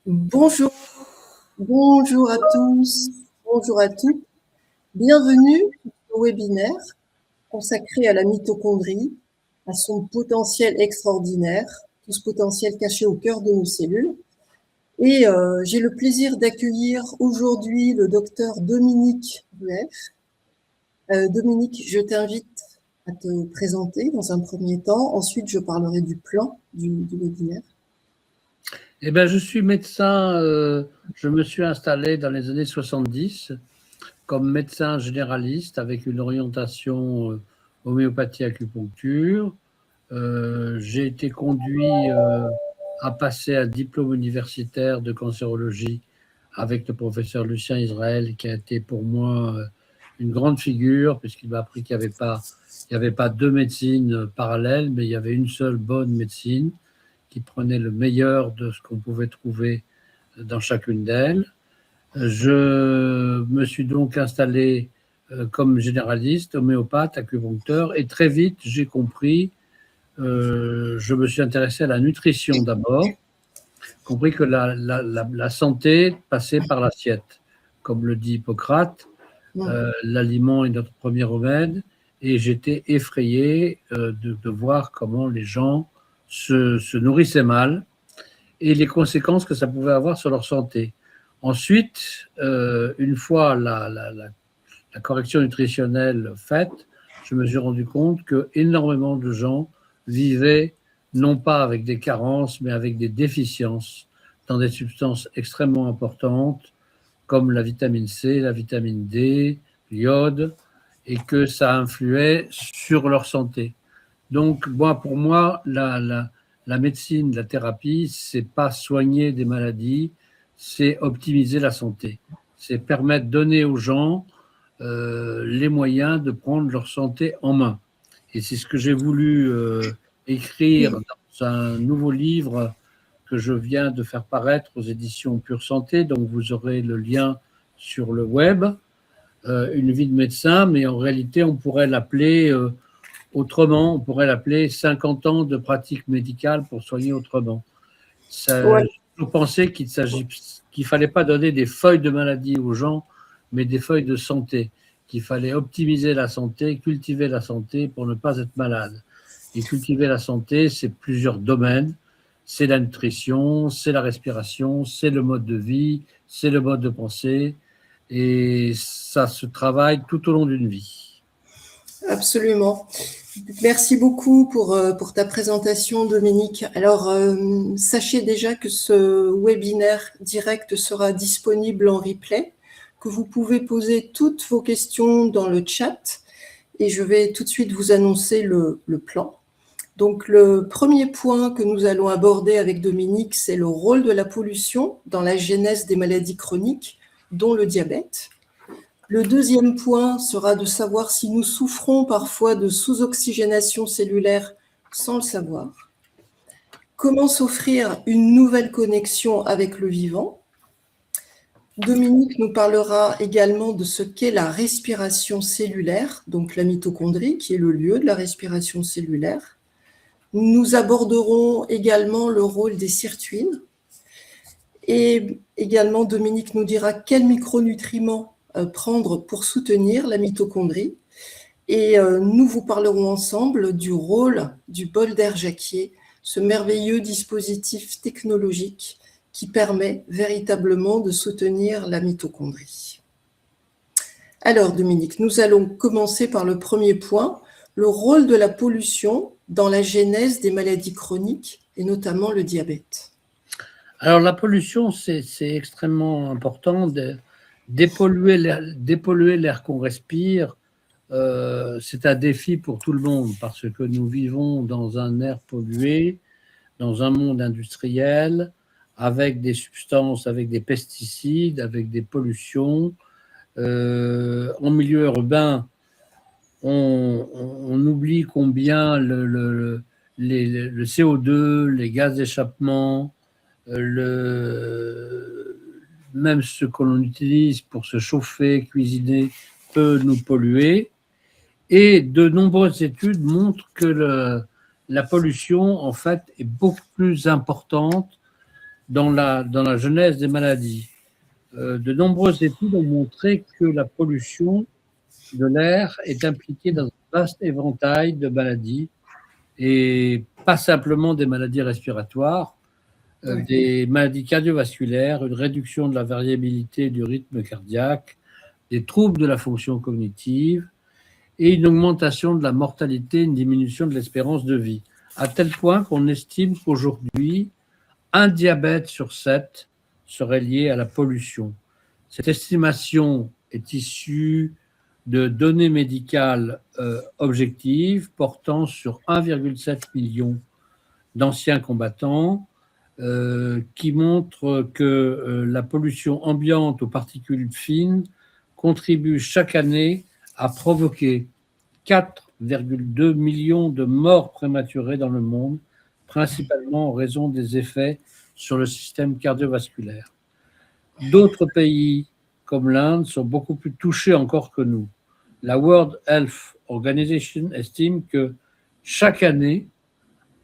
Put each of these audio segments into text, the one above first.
Bonjour, bonjour à tous, bonjour à toutes. Bienvenue au webinaire consacré à la mitochondrie, à son potentiel extraordinaire, tout ce potentiel caché au cœur de nos cellules. Et j'ai le plaisir d'accueillir aujourd'hui le docteur Dominique Rueff. Dominique, je t'invite à te présenter dans un premier temps. Ensuite, je parlerai du plan du webinaire. Eh bien, je suis médecin, je me suis installé dans les années 70 comme médecin généraliste avec une orientation homéopathie-acupuncture. J'ai été conduit à passer un diplôme universitaire de cancérologie avec le professeur Lucien Israël, qui a été pour moi une grande figure, puisqu'il m'a appris qu'il n'y avait pas deux médecines parallèles, mais il y avait une seule bonne médecine qui prenait le meilleur de ce qu'on pouvait trouver dans chacune d'elles. Je me suis donc installé comme généraliste, homéopathe, acupuncteur, et très vite, j'ai compris, je me suis intéressé à la nutrition d'abord, compris que la santé passait par l'assiette. Comme le dit Hippocrate, l'aliment est notre premier remède, et j'étais effrayé de voir comment les gens se nourrissaient mal et les conséquences que ça pouvait avoir sur leur santé. Ensuite, une fois la correction nutritionnelle faite, je me suis rendu compte que énormément de gens vivaient non pas avec des carences, mais avec des déficiences dans des substances extrêmement importantes comme la vitamine C, la vitamine D, l'iode, et que ça influait sur leur santé. Donc, pour moi, la médecine, la thérapie, c'est pas soigner des maladies, c'est optimiser la santé. C'est permettre, donner aux gens les moyens de prendre leur santé en main. Et c'est ce que j'ai voulu écrire dans un nouveau livre que je viens de faire paraître aux éditions Pure Santé. Donc, vous aurez le lien sur le web. Une vie de médecin, mais en réalité, on pourrait l'appeler autrement, on pourrait l'appeler 50 ans de pratique médicale pour soigner autrement. Je pensais qu'il ne fallait pas donner des feuilles de maladie aux gens, mais des feuilles de santé, qu'il fallait optimiser la santé, cultiver la santé pour ne pas être malade. Et cultiver la santé, c'est plusieurs domaines. C'est la nutrition, c'est la respiration, c'est le mode de vie, c'est le mode de pensée. Et ça se travaille tout au long d'une vie. Absolument. Merci beaucoup pour ta présentation, Dominique. Alors, sachez déjà que ce webinaire direct sera disponible en replay, que vous pouvez poser toutes vos questions dans le chat et je vais tout de suite vous annoncer le plan. Donc, le premier point que nous allons aborder avec Dominique, c'est le rôle de la pollution dans la genèse des maladies chroniques, dont le diabète. Le deuxième point sera de savoir si nous souffrons parfois de sous-oxygénation cellulaire sans le savoir. Comment s'offrir une nouvelle connexion avec le vivant. Dominique nous parlera également de ce qu'est la respiration cellulaire, donc la mitochondrie, qui est le lieu de la respiration cellulaire. Nous aborderons également le rôle des sirtuines. Et également, Dominique nous dira quels micronutriments prendre pour soutenir la mitochondrie. Et nous vous parlerons ensemble du rôle du bol d'air Jacquier, ce merveilleux dispositif technologique qui permet véritablement de soutenir la mitochondrie. Alors, Dominique, nous allons commencer par le premier point, le rôle de la pollution dans la genèse des maladies chroniques et notamment le diabète. Alors, la pollution, c'est extrêmement important. Dépolluer l'air qu'on respire, c'est un défi pour tout le monde parce que nous vivons dans un air pollué, dans un monde industriel, avec des substances, avec des pesticides, avec des pollutions. En milieu urbain, on oublie combien le CO2, les gaz d'échappement, même ce que l'on utilise pour se chauffer, cuisiner, peut nous polluer. Et de nombreuses études montrent que la pollution, en fait, est beaucoup plus importante dans la genèse des maladies. De nombreuses études ont montré que la pollution de l'air est impliquée dans un vaste éventail de maladies, et pas simplement des maladies respiratoires, des maladies cardiovasculaires, une réduction de la variabilité du rythme cardiaque, des troubles de la fonction cognitive et une augmentation de la mortalité, une diminution de l'espérance de vie, à tel point qu'on estime qu'aujourd'hui, un diabète sur 7 serait lié à la pollution. Cette estimation est issue de données médicales objectives portant sur 1,7 million d'anciens combattants qui montrent que la pollution ambiante aux particules fines contribue chaque année à provoquer 4,2 millions de morts prématurées dans le monde, principalement en raison des effets sur le système cardiovasculaire. D'autres pays, comme l'Inde, sont beaucoup plus touchés encore que nous. La World Health Organization estime que chaque année,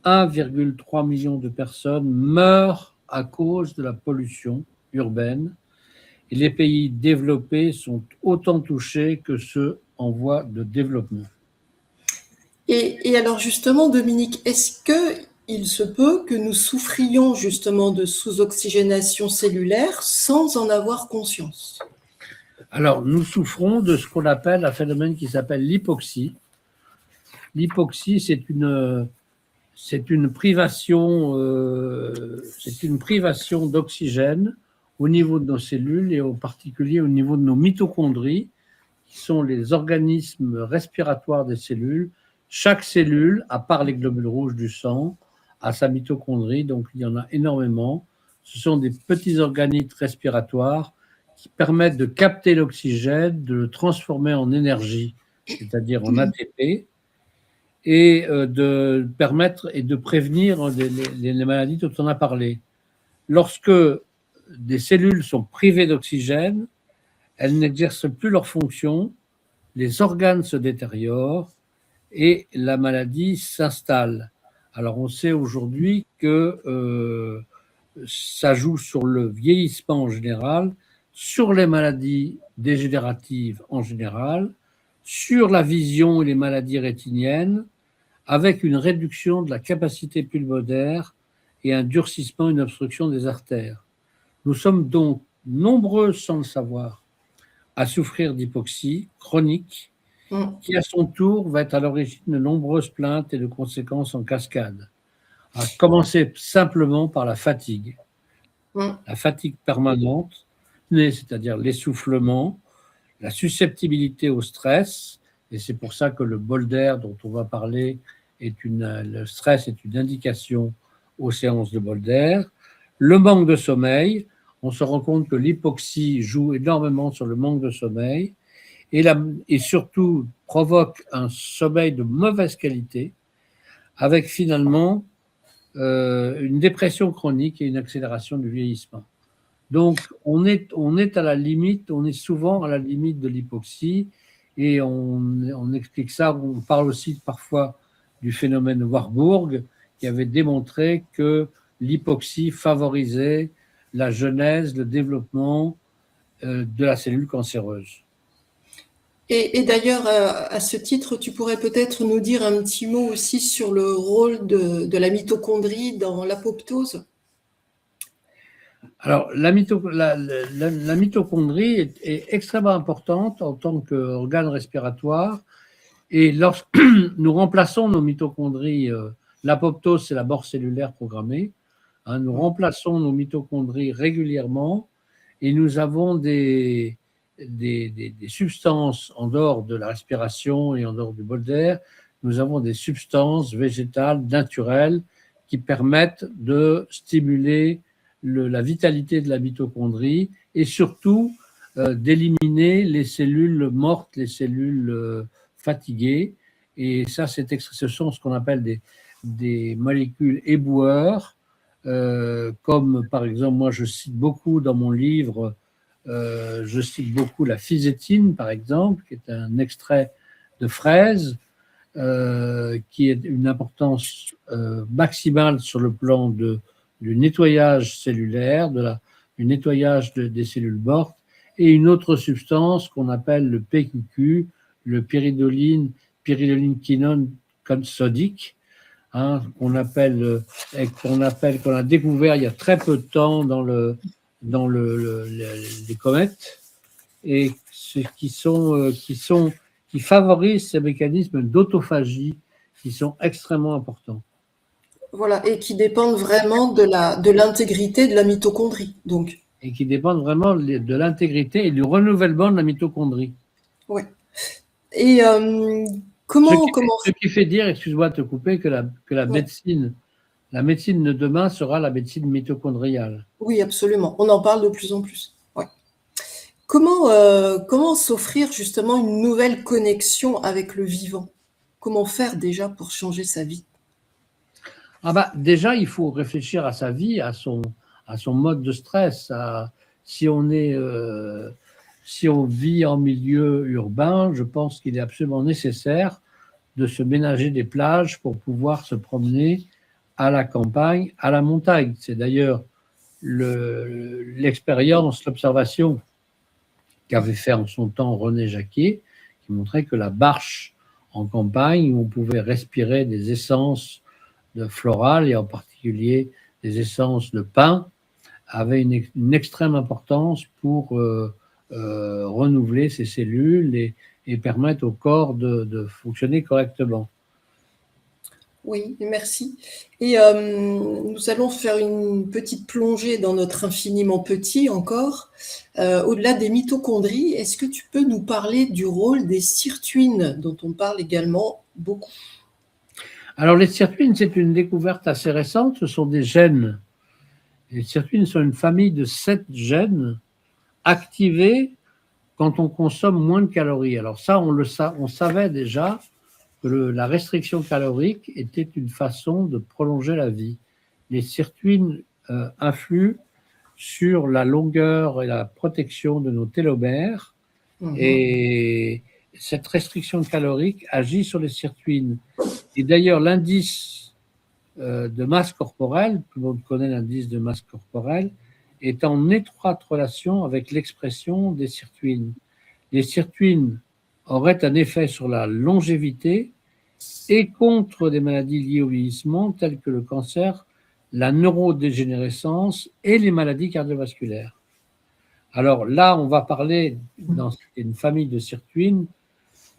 1,3 million de personnes meurent à cause de la pollution urbaine, et les pays développés sont autant touchés que ceux en voie de développement. Et alors justement, Dominique, est-ce qu'il se peut que nous souffrions justement de sous-oxygénation cellulaire sans en avoir conscience? Alors, nous souffrons de ce qu'on appelle un phénomène qui s'appelle l'hypoxie. L'hypoxie, c'est une privation d'oxygène au niveau de nos cellules et en particulier au niveau de nos mitochondries, qui sont les organismes respiratoires des cellules. Chaque cellule, à part les globules rouges du sang, a sa mitochondrie, donc il y en a énormément. Ce sont des petits organismes respiratoires qui permettent de capter l'oxygène, de le transformer en énergie, c'est-à-dire en ATP, et de permettre et de prévenir les maladies dont on a parlé. Lorsque des cellules sont privées d'oxygène, elles n'exercent plus leur fonction, les organes se détériorent et la maladie s'installe. Alors on sait aujourd'hui que ça joue sur le vieillissement en général, sur les maladies dégénératives en général, sur la vision et les maladies rétiniennes, avec une réduction de la capacité pulmonaire et un durcissement, une obstruction des artères. Nous sommes donc nombreux, sans le savoir, à souffrir d'hypoxie chronique, qui à son tour va être à l'origine de nombreuses plaintes et de conséquences en cascade. À commencer simplement par la fatigue. La fatigue permanente, c'est-à-dire l'essoufflement, la susceptibilité au stress, et c'est pour ça que le bol d'air dont on va parler, le stress est une indication aux séances de bol d'air, le manque de sommeil, on se rend compte que l'hypoxie joue énormément sur le manque de sommeil, et surtout provoque un sommeil de mauvaise qualité, avec finalement une dépression chronique et une accélération du vieillissement. Donc, on est à la limite, on est souvent à la limite de l'hypoxie, et on explique ça, on parle aussi parfois du phénomène Warburg, qui avait démontré que l'hypoxie favorisait la genèse, le développement de la cellule cancéreuse. Et d'ailleurs, à ce titre, tu pourrais peut-être nous dire un petit mot aussi sur le rôle de la mitochondrie dans l'apoptose? Alors, la mitochondrie est extrêmement importante en tant qu'organe respiratoire, et lorsque nous remplaçons nos mitochondries, l'apoptose, c'est la mort cellulaire programmée, nous remplaçons nos mitochondries régulièrement, et nous avons des substances en dehors de la respiration et en dehors du bol d'air, nous avons des substances végétales naturelles qui permettent de stimuler la vitalité de la mitochondrie et surtout d'éliminer les cellules mortes, les cellules fatiguées. Et ça, ce sont ce qu'on appelle des molécules éboueurs, comme par exemple, moi je cite beaucoup dans mon livre, je cite beaucoup la fisétine, par exemple, qui est un extrait de fraise, qui est une importance maximale sur le plan de du nettoyage cellulaire, du nettoyage des cellules mortes, et une autre substance qu'on appelle le PQQ, le pyridoliniquinone sodique, hein, qu'on a découvert il y a très peu de temps dans les comètes, et qui favorisent ces mécanismes d'autophagie qui sont extrêmement importants. Voilà, et qui dépendent vraiment de l'intégrité de la mitochondrie, donc. Et qui dépendent vraiment de l'intégrité et du renouvellement de la mitochondrie. Ouais. Et comment... Ce qui fait dire, excuse-moi de te couper, que la Ouais. médecine de demain sera la médecine mitochondriale. Oui, absolument. On en parle de plus en plus. Ouais. Comment s'offrir justement une nouvelle connexion avec le vivant? Comment faire déjà pour changer sa vie? Ah bah, déjà, il faut réfléchir à sa vie, à son mode de stress. Si on vit en milieu urbain, je pense qu'il est absolument nécessaire de se ménager des plages pour pouvoir se promener à la campagne, à la montagne. C'est d'ailleurs l'expérience, l'observation qu'avait fait en son temps René Jacquier, qui montrait que la marche en campagne, où on pouvait respirer des essences de florales, et en particulier des essences de pin, avait une extrême importance pour renouveler ces cellules et permettre au corps de fonctionner correctement. Oui, merci. Et nous allons faire une petite plongée dans notre infiniment petit encore. Au-delà des mitochondries, est-ce que tu peux nous parler du rôle des sirtuines, dont on parle également beaucoup? Alors, les sirtuines, c'est une découverte assez récente. Ce sont des gènes. Les sirtuines sont une famille de 7 gènes activés quand on consomme moins de calories. Alors ça, on savait déjà que la restriction calorique était une façon de prolonger la vie. Les sirtuines influent sur la longueur et la protection de nos télomères, et cette restriction calorique agit sur les sirtuines. Et d'ailleurs, l'indice de masse corporelle, tout le monde connaît l'indice de masse corporelle, est en étroite relation avec l'expression des sirtuines. Les sirtuines auraient un effet sur la longévité et contre des maladies liées au vieillissement telles que le cancer, la neurodégénérescence et les maladies cardiovasculaires. Alors là, on va parler, dans une famille de sirtuines,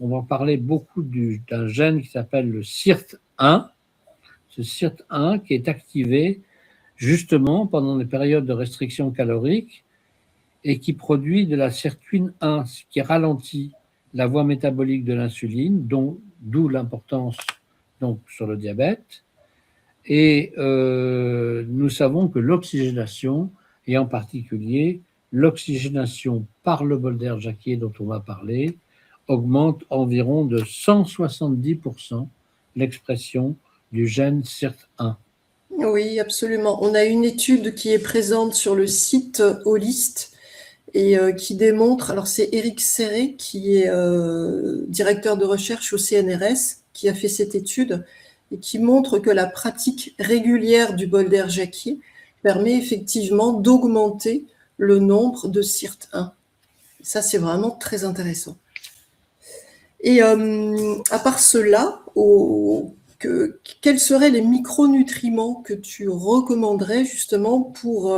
on va parler beaucoup d'un gène qui s'appelle le SIRT1, ce SIRT1 qui est activé justement pendant les périodes de restriction calorique et qui produit de la sirtuine 1, ce qui ralentit la voie métabolique de l'insuline, d'où l'importance donc sur le diabète. Et nous savons que l'oxygénation, et en particulier l'oxygénation par le bol d'air Jacquier dont on va parler, augmente environ de 170% l'expression du gène SIRT1. Oui, absolument. On a une étude qui est présente sur le site Holist et qui démontre, alors c'est Éric Serré qui est directeur de recherche au CNRS qui a fait cette étude et qui montre que la pratique régulière du bol d'air Jacquier permet effectivement d'augmenter le nombre de SIRT1. Ça, c'est vraiment très intéressant. Et à part cela, quels seraient les micronutriments que tu recommanderais justement pour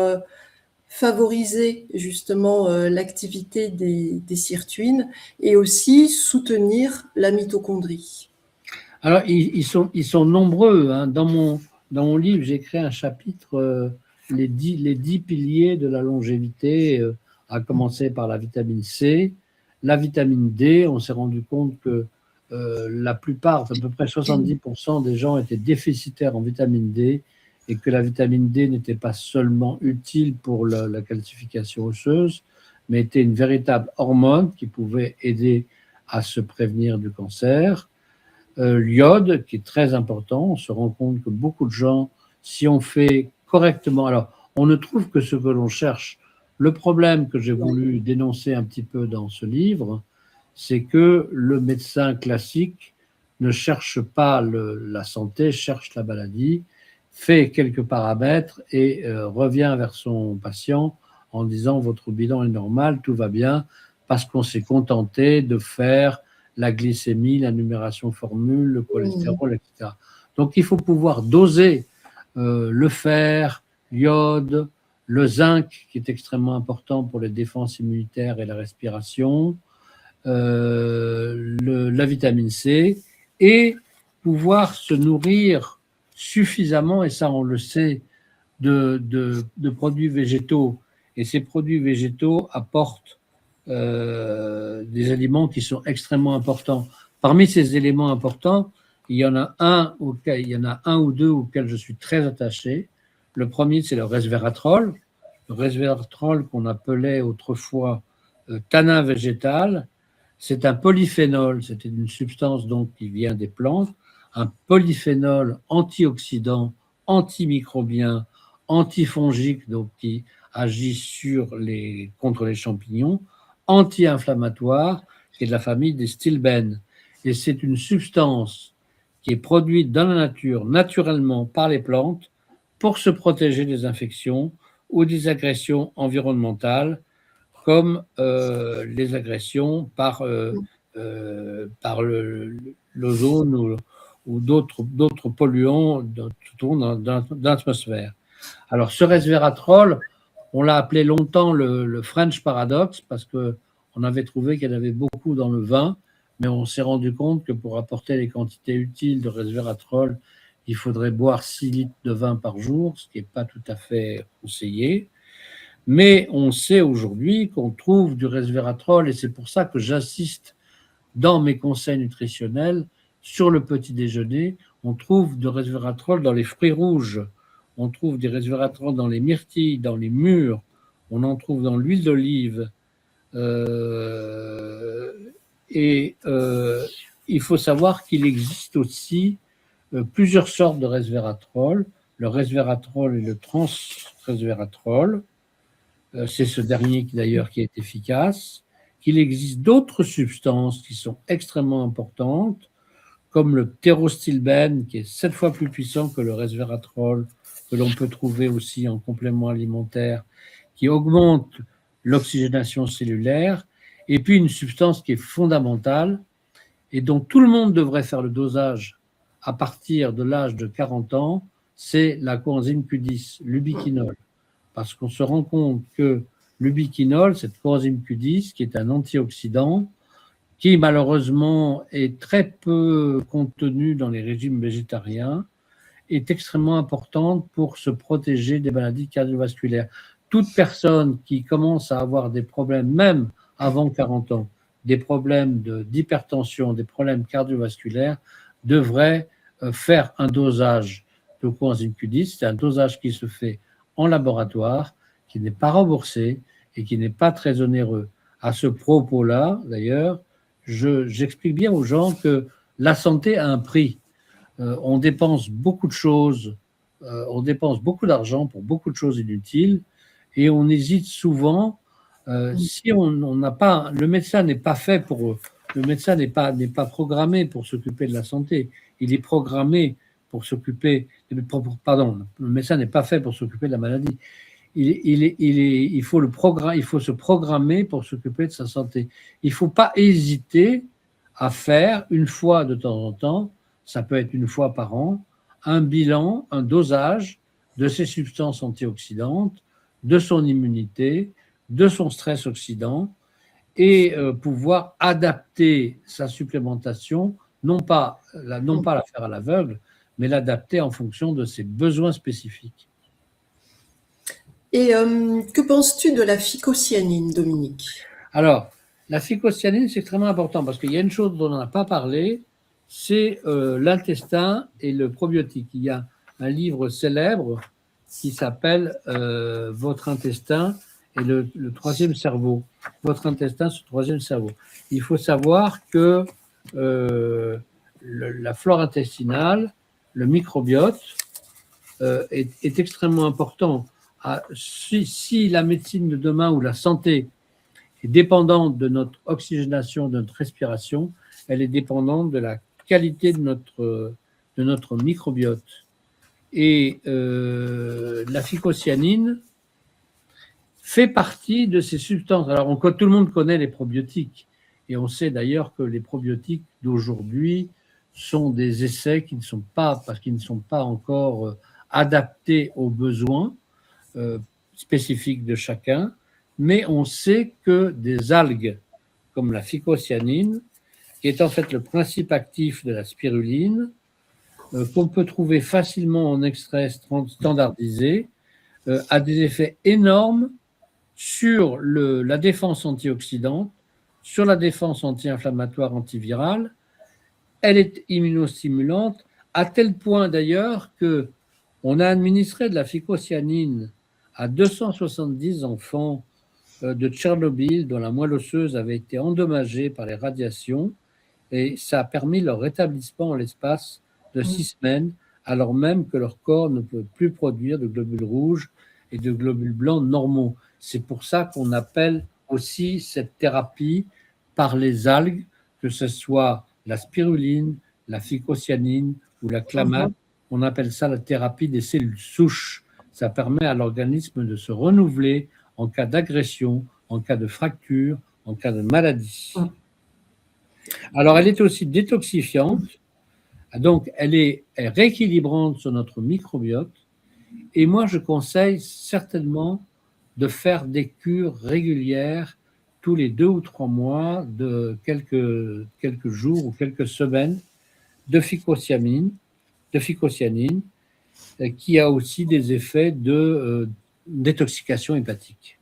favoriser justement l'activité des sirtuines et aussi soutenir la mitochondrie? Alors, ils sont nombreux. Hein. Dans mon livre, j'ai créé un chapitre, les 10 piliers de la longévité, à commencer par la vitamine C. La vitamine D, on s'est rendu compte que la plupart, à peu près 70% des gens étaient déficitaires en vitamine D et que la vitamine D n'était pas seulement utile pour la calcification osseuse, mais était une véritable hormone qui pouvait aider à se prévenir du cancer. L'iode, qui est très important, on se rend compte que beaucoup de gens, si on fait correctement, alors on ne trouve que ce que l'on cherche. Le problème que j'ai voulu dénoncer un petit peu dans ce livre, c'est que le médecin classique ne cherche pas la santé, cherche la maladie. fait quelques paramètres et revient vers son patient en disant votre bilan est normal, tout va bien, parce qu'on s'est contenté de faire la glycémie, la numération formule, le cholestérol, etc. Donc il faut pouvoir doser le fer, l'iode, le zinc, qui est extrêmement important pour les défenses immunitaires et la respiration, la vitamine C, et pouvoir se nourrir suffisamment, et ça on le sait, de produits végétaux. Et ces produits végétaux apportent des aliments qui sont extrêmement importants. Parmi ces éléments importants, il y en a un ou deux auxquels je suis très attaché. Le premier, c'est le resveratrol. Le resveratrol qu'on appelait autrefois tanin végétal. C'est un polyphénol, c'est une substance donc qui vient des plantes, un polyphénol antioxydant, antimicrobien, antifongique, donc qui agit contre les champignons, anti-inflammatoire, qui est de la famille des stilbènes. Et c'est une substance qui est produite dans la nature, naturellement, par les plantes, pour se protéger des infections ou des agressions environnementales, comme les agressions par l'ozone ou d'autres polluants dans l'atmosphère. Alors, ce resveratrol, on l'a appelé longtemps le French Paradox parce qu'on avait trouvé qu'il y en avait beaucoup dans le vin, mais on s'est rendu compte que pour apporter les quantités utiles de resveratrol, il faudrait boire 6 litres de vin par jour, ce qui n'est pas tout à fait conseillé. Mais on sait aujourd'hui qu'on trouve du resveratrol, et c'est pour ça que j'insiste dans mes conseils nutritionnels sur le petit déjeuner. On trouve du resveratrol dans les fruits rouges, on trouve du resveratrol dans les myrtilles, dans les mûres, on en trouve dans l'huile d'olive. Il faut savoir qu'il existe aussi plusieurs sortes de resveratrol, le resveratrol et le transresveratrol. C'est ce dernier qui d'ailleurs qui est efficace, qu'il existe d'autres substances qui sont extrêmement importantes, comme le ptérostilbène, qui est 7 fois plus puissant que le resveratrol, que l'on peut trouver aussi en complément alimentaire, qui augmente l'oxygénation cellulaire, et puis une substance qui est fondamentale et dont tout le monde devrait faire le dosage à partir de l'âge de 40 ans, c'est la coenzyme Q10, l'ubiquinol. Parce qu'on se rend compte que l'ubiquinol, cette coenzyme Q10, qui est un antioxydant, qui malheureusement est très peu contenu dans les régimes végétariens, est extrêmement importante pour se protéger des maladies cardiovasculaires. Toute personne qui commence à avoir des problèmes, même avant 40 ans, des problèmes d'hypertension, des problèmes cardiovasculaires, devrait faire un dosage de coenzyme Q10. C'est un dosage qui se fait en laboratoire, qui n'est pas remboursé et qui n'est pas très onéreux. À ce propos-là, d'ailleurs, j'explique bien aux gens que la santé a un prix. On dépense beaucoup de choses, on dépense beaucoup d'argent pour beaucoup de choses inutiles et on hésite souvent. Si on n'a pas, le médecin n'est pas fait pour, le médecin n'est pas programmé pour s'occuper de la santé. Il est programmé pour s'occuper, pardon, le médecin n'est pas fait pour s'occuper de la maladie. Il faut se programmer pour s'occuper de sa santé. Il ne faut pas hésiter à faire une fois de temps en temps, ça peut être une fois par an, un bilan, un dosage de ces substances antioxydantes, de son immunité, de son stress oxydant, et pouvoir adapter sa supplémentation, non pas la faire à l'aveugle, mais l'adapter en fonction de ses besoins spécifiques. Et que penses-tu de la phycocyanine, Dominique? Alors, la phycocyanine, c'est extrêmement important parce qu'il y a une chose dont on n'a pas parlé, c'est l'intestin et le probiotique. Il y a un livre célèbre qui s'appelle Votre intestin et le troisième cerveau. Votre intestin, ce troisième cerveau. Il faut savoir que la flore intestinale, le microbiote, est extrêmement important. Si la médecine de demain ou la santé est dépendante de notre oxygénation, de notre respiration, elle est dépendante de la qualité de notre microbiote. Et la phycocyanine fait partie de ces substances. Alors, tout le monde connaît les probiotiques. Et on sait d'ailleurs que les probiotiques d'aujourd'hui sont des essais qui ne sont pas, parce qu'ils ne sont pas encore adaptés aux besoins spécifiques de chacun. Mais on sait que des algues comme la phycocyanine, qui est en fait le principe actif de la spiruline, qu'on peut trouver facilement en extrait standardisé, a des effets énormes sur la défense antioxydante, sur la défense anti-inflammatoire antivirale. Elle est immunostimulante, à tel point d'ailleurs qu'on a administré de la phycocyanine à 270 enfants de Tchernobyl dont la moelle osseuse avait été endommagée par les radiations, et ça a permis leur rétablissement en l'espace de 6 semaines, alors même que leur corps ne peut plus produire de globules rouges et de globules blancs normaux. C'est pour ça qu'on appelle aussi cette thérapie par les algues, que ce soit la spiruline, la phycocyanine ou la clamate. On appelle ça la thérapie des cellules souches. Ça permet à l'organisme de se renouveler en cas d'agression, en cas de fracture, en cas de maladie. Alors, elle est aussi détoxifiante, donc elle est rééquilibrante sur notre microbiote. Et moi, je conseille certainement de faire des cures régulières tous les 2 ou 3 mois de quelques jours ou quelques semaines de phycocyanine, qui a aussi des effets de détoxication hépatique.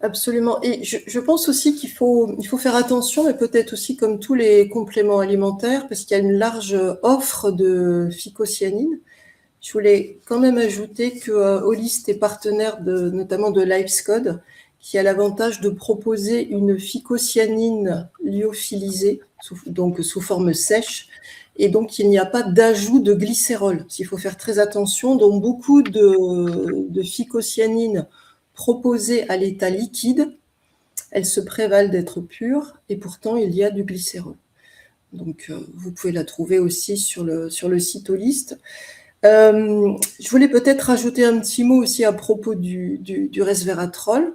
Absolument. Et je pense aussi qu'il faut faire attention, et peut-être aussi comme tous les compléments alimentaires, parce qu'il y a une large offre de phycocyanine. Je voulais quand même ajouter que Holist est partenaire notamment de Lifescode, qui a l'avantage de proposer une phycocyanine lyophilisée, donc sous forme sèche, et donc il n'y a pas d'ajout de glycérol. Il faut faire très attention. Donc beaucoup de phycocyanine proposée à l'état liquide, elles se prévalent d'être pures, et pourtant il y a du glycérol. Donc vous pouvez la trouver aussi sur le site Holist. Je voulais peut-être rajouter un petit mot aussi à propos du resveratrol,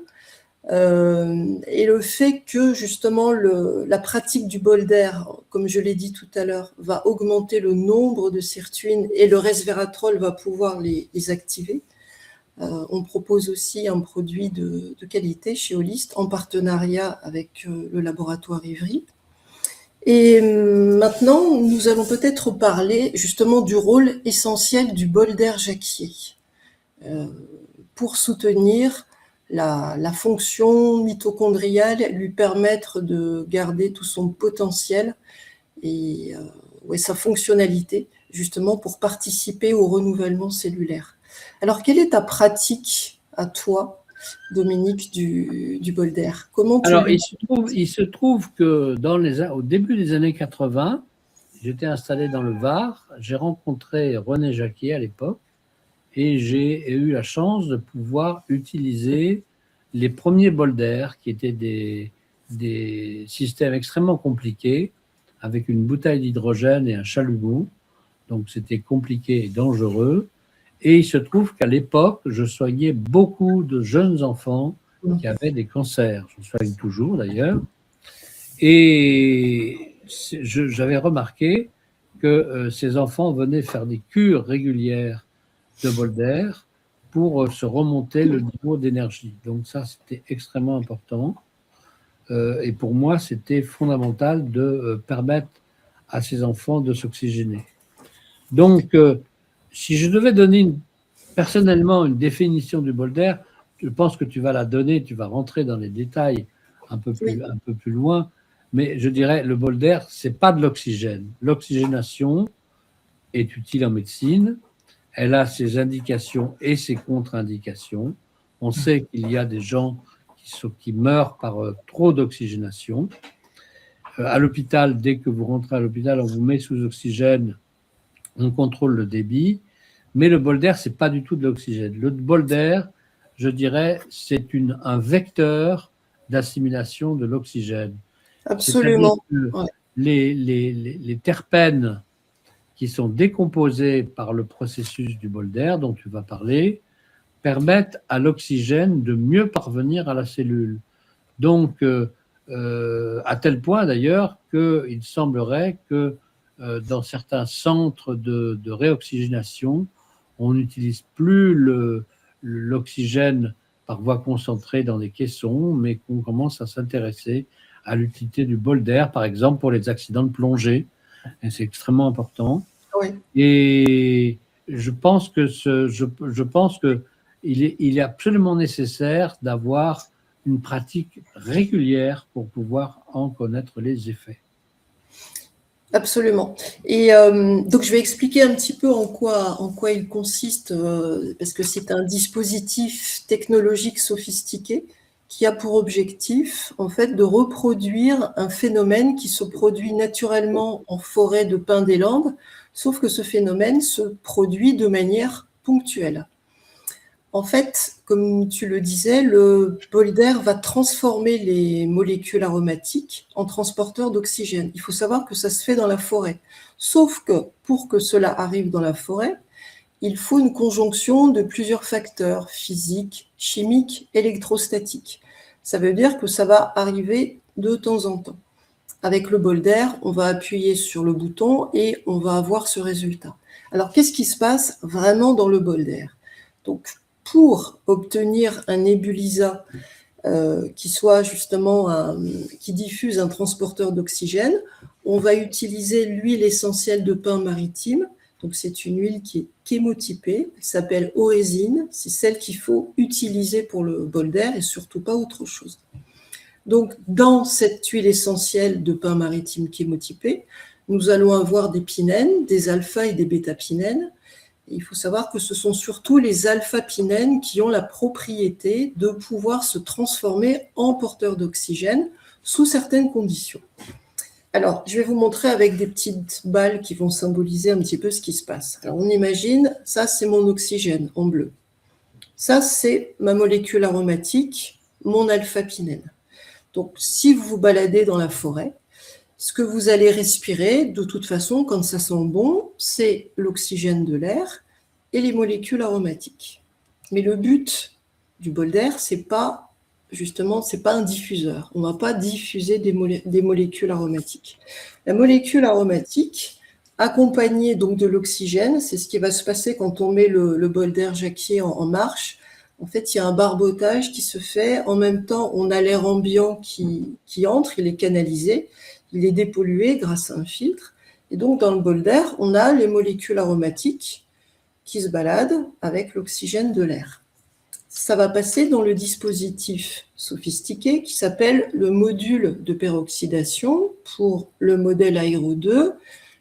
et le fait que justement la pratique du bol d'air, comme je l'ai dit tout à l'heure, va augmenter le nombre de sirtuines et le resveratrol va pouvoir les activer. On propose aussi un produit de qualité chez Holist en partenariat avec le laboratoire Ivry. Et maintenant, nous allons peut-être parler justement du rôle essentiel du bol d'air Jacquier pour soutenir la fonction mitochondriale, lui permettre de garder tout son potentiel et sa fonctionnalité, justement pour participer au renouvellement cellulaire. Alors, quelle est ta pratique à toi, Dominique, du bol d'air? Comment tu... Alors, il se trouve que au début des années 80, j'étais installé dans le Var, j'ai rencontré René Jacquier à l'époque, et j'ai eu la chance de pouvoir utiliser les premiers bols d'air, qui étaient des systèmes extrêmement compliqués, avec une bouteille d'hydrogène et un chalumeau. Donc, c'était compliqué et dangereux. Et il se trouve qu'à l'époque, je soignais beaucoup de jeunes enfants qui avaient des cancers. Je soigne toujours d'ailleurs. Et j'avais remarqué que ces enfants venaient faire des cures régulières de bol d'air pour se remonter le niveau d'énergie. Donc ça, c'était extrêmement important. Et pour moi, c'était fondamental de permettre à ces enfants de s'oxygéner. Donc, si je devais donner personnellement une définition du bol d'air, je pense que tu vas la donner, tu vas rentrer dans les détails un peu plus loin, mais je dirais le bol d'air, c'est pas de l'oxygène. L'oxygénation est utile en médecine, elle a ses indications et ses contre-indications. On sait qu'il y a des gens qui meurent par trop d'oxygénation. À l'hôpital, dès que vous rentrez à l'hôpital, on vous met sous oxygène, on contrôle le débit, mais le bol d'air, c'est pas du tout de l'oxygène. Le bol d'air, je dirais, c'est un vecteur d'assimilation de l'oxygène. Absolument. Les terpènes qui sont décomposés par le processus du bol d'air dont tu vas parler, permettent à l'oxygène de mieux parvenir à la cellule. Donc, à tel point d'ailleurs qu'il semblerait que dans certains centres de réoxygénation, on n'utilise plus l'oxygène par voie concentrée dans des caissons, mais qu'on commence à s'intéresser à l'utilité du bol d'air, par exemple pour les accidents de plongée. Et c'est extrêmement important. Oui. Et je pense que il est absolument nécessaire d'avoir une pratique régulière pour pouvoir en connaître les effets. Absolument. Et donc, je vais expliquer un petit peu en quoi il consiste, parce que c'est un dispositif technologique sophistiqué qui a pour objectif, en fait, de reproduire un phénomène qui se produit naturellement en forêt de pins des Landes, sauf que ce phénomène se produit de manière ponctuelle. En fait, comme tu le disais, le bol d'air va transformer les molécules aromatiques en transporteurs d'oxygène. Il faut savoir que ça se fait dans la forêt. Sauf que pour que cela arrive dans la forêt, il faut une conjonction de plusieurs facteurs physiques, chimiques, électrostatiques. Ça veut dire que ça va arriver de temps en temps. Avec le bol d'air, on va appuyer sur le bouton et on va avoir ce résultat. Alors, qu'est-ce qui se passe vraiment dans le bol d'air ? Donc, pour obtenir un nébulisat qui soit justement qui diffuse un transporteur d'oxygène, on va utiliser l'huile essentielle de pin maritime. Donc, c'est une huile qui est chémotypée, elle s'appelle orésine, c'est celle qu'il faut utiliser pour le bol d'air et surtout pas autre chose. Donc, dans cette huile essentielle de pin maritime chémotypée, nous allons avoir des pinènes, des alpha et des bêta-pinènes. Il faut savoir que ce sont surtout les alpha-pinènes qui ont la propriété de pouvoir se transformer en porteurs d'oxygène sous certaines conditions. Alors, je vais vous montrer avec des petites balles qui vont symboliser un petit peu ce qui se passe. Alors, on imagine, ça c'est mon oxygène en bleu. Ça c'est ma molécule aromatique, mon alpha-pinène. Donc, si vous vous baladez dans la forêt, ce que vous allez respirer, de toute façon, quand ça sent bon, c'est l'oxygène de l'air et les molécules aromatiques. Mais le but du bol d'air, c'est pas un diffuseur. On ne va pas diffuser des molécules aromatiques. La molécule aromatique, accompagnée donc de l'oxygène, c'est ce qui va se passer quand on met le bol d'air jacquier en marche. En fait, il y a un barbotage qui se fait. En même temps, on a l'air ambiant qui entre, il est canalisé. Il est dépollué grâce à un filtre. Et donc, dans le bol d'air, on a les molécules aromatiques qui se baladent avec l'oxygène de l'air. Ça va passer dans le dispositif sophistiqué qui s'appelle le module de peroxydation pour le modèle Aéro 2,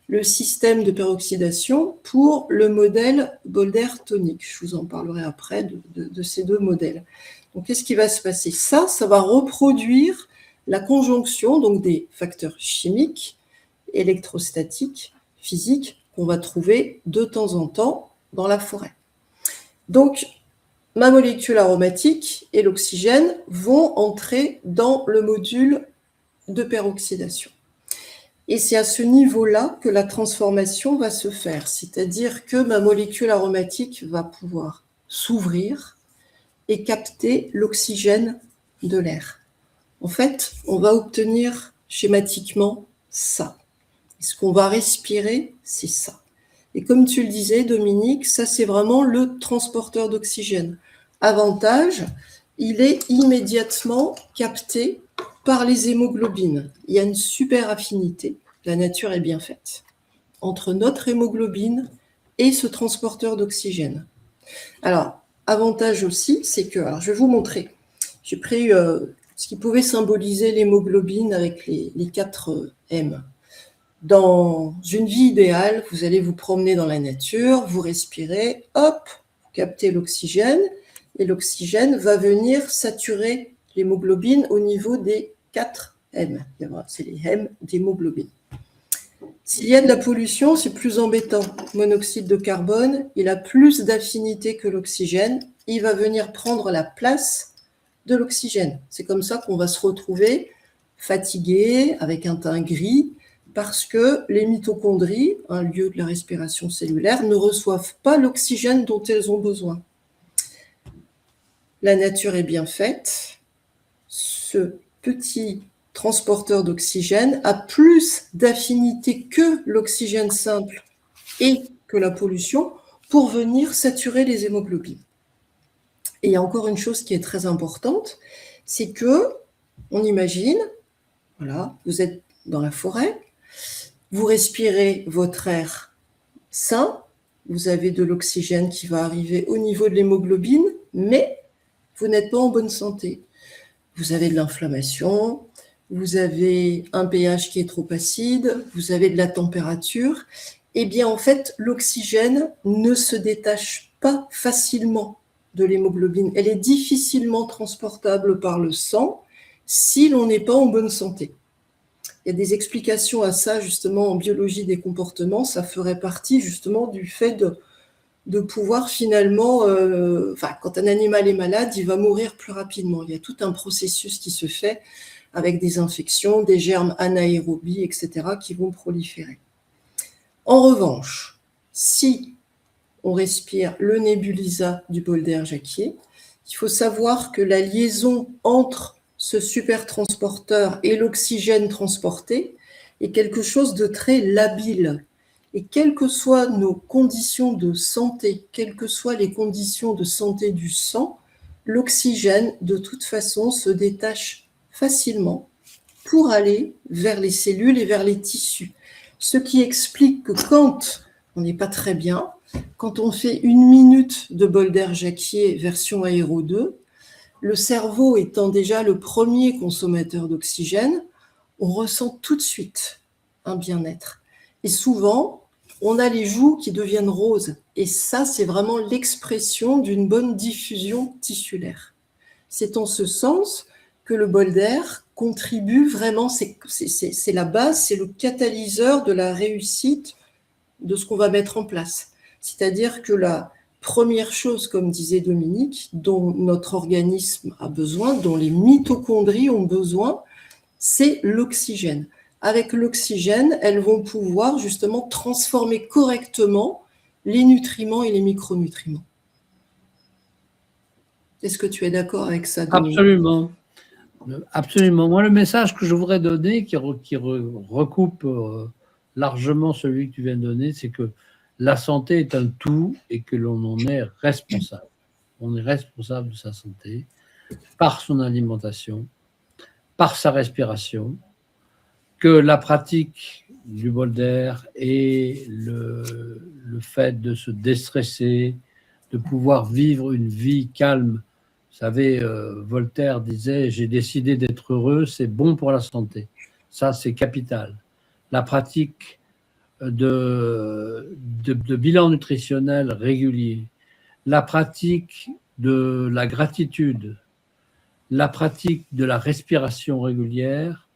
le système de peroxydation pour le modèle bol d'air tonique. Je vous en parlerai après de ces deux modèles. Donc, qu'est-ce qui va se passer ? Ça va reproduire la conjonction donc des facteurs chimiques, électrostatiques, physiques qu'on va trouver de temps en temps dans la forêt. Donc, ma molécule aromatique et l'oxygène vont entrer dans le module de peroxydation. Et c'est à ce niveau-là que la transformation va se faire, c'est-à-dire que ma molécule aromatique va pouvoir s'ouvrir et capter l'oxygène de l'air. En fait, on va obtenir schématiquement ça. Et ce qu'on va respirer, c'est ça. Et comme tu le disais, Dominique, ça c'est vraiment le transporteur d'oxygène. Avantage, il est immédiatement capté par les hémoglobines. Il y a une super affinité, la nature est bien faite, entre notre hémoglobine et ce transporteur d'oxygène. Alors, avantage aussi, c'est que, alors je vais vous montrer, j'ai pris ce qui pouvait symboliser l'hémoglobine avec les 4 M. Dans une vie idéale, vous allez vous promener dans la nature, vous respirez, hop, vous captez l'oxygène, et l'oxygène va venir saturer l'hémoglobine au niveau des 4 M. C'est les M d'hémoglobine. S'il y a de la pollution, c'est plus embêtant. Monoxyde de carbone, il a plus d'affinité que l'oxygène, il va venir prendre la place de l'oxygène. C'est comme ça qu'on va se retrouver fatigué, avec un teint gris, parce que les mitochondries, un lieu de la respiration cellulaire, ne reçoivent pas l'oxygène dont elles ont besoin. La nature est bien faite. Ce petit transporteur d'oxygène a plus d'affinité que l'oxygène simple et que la pollution pour venir saturer les hémoglobines. Et il y a encore une chose qui est très importante, c'est que, on imagine, voilà, vous êtes dans la forêt, vous respirez votre air sain, vous avez de l'oxygène qui va arriver au niveau de l'hémoglobine, mais vous n'êtes pas en bonne santé. Vous avez de l'inflammation, vous avez un pH qui est trop acide, vous avez de la température. Eh bien, en fait, l'oxygène ne se détache pas facilement de l'hémoglobine. Elle est difficilement transportable par le sang si l'on n'est pas en bonne santé. Il y a des explications à ça, justement, en biologie des comportements. Ça ferait partie, justement, du fait de pouvoir finalement, quand un animal est malade, il va mourir plus rapidement. Il y a tout un processus qui se fait avec des infections, des germes anaérobies, etc., qui vont proliférer. En revanche, si on respire le Nebuliza du bol d'air Jacquier, il faut savoir que la liaison entre ce supertransporteur et l'oxygène transporté est quelque chose de très labile. Et quelles que soient nos conditions de santé, quelles que soient les conditions de santé du sang, l'oxygène, de toute façon, se détache facilement pour aller vers les cellules et vers les tissus. Ce qui explique que quand on n'est pas très bien, quand on fait 1 minute de bol d'air Jacquier version aéro 2, le cerveau étant déjà le premier consommateur d'oxygène, on ressent tout de suite un bien-être. Et souvent, on a les joues qui deviennent roses. Et ça, c'est vraiment l'expression d'une bonne diffusion tissulaire. C'est en ce sens que le bol d'air contribue vraiment, c'est la base, c'est le catalyseur de la réussite de ce qu'on va mettre en place. C'est-à-dire que la première chose, comme disait Dominique, dont notre organisme a besoin, dont les mitochondries ont besoin, c'est l'oxygène. Avec l'oxygène, elles vont pouvoir justement transformer correctement les nutriments et les micronutriments. Est-ce que tu es d'accord avec ça, Dominique ? Absolument. Absolument. Moi, le message que je voudrais donner, qui recoupe largement celui que tu viens de donner, c'est que la santé est un tout et que l'on en est responsable. On est responsable de sa santé par son alimentation, par sa respiration, que la pratique du bol d'air et le fait de se déstresser, de pouvoir vivre une vie calme. Vous savez, Voltaire disait « J'ai décidé d'être heureux, c'est bon pour la santé ». Ça, c'est capital. La pratique de bilan nutritionnel régulier, la pratique de la gratitude, la pratique de la respiration régulière,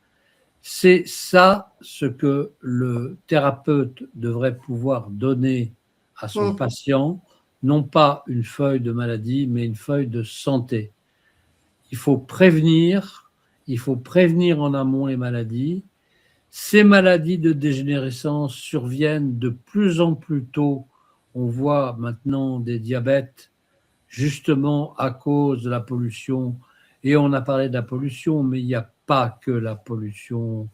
c'est ça ce que le thérapeute devrait pouvoir donner à son patient, non pas une feuille de maladie, mais une feuille de santé. Il faut prévenir en amont les maladies. Ces maladies de dégénérescence surviennent de plus en plus tôt. On voit maintenant des diabètes justement à cause de la pollution. Et on a parlé de la pollution, mais il n'y a pas que la pollution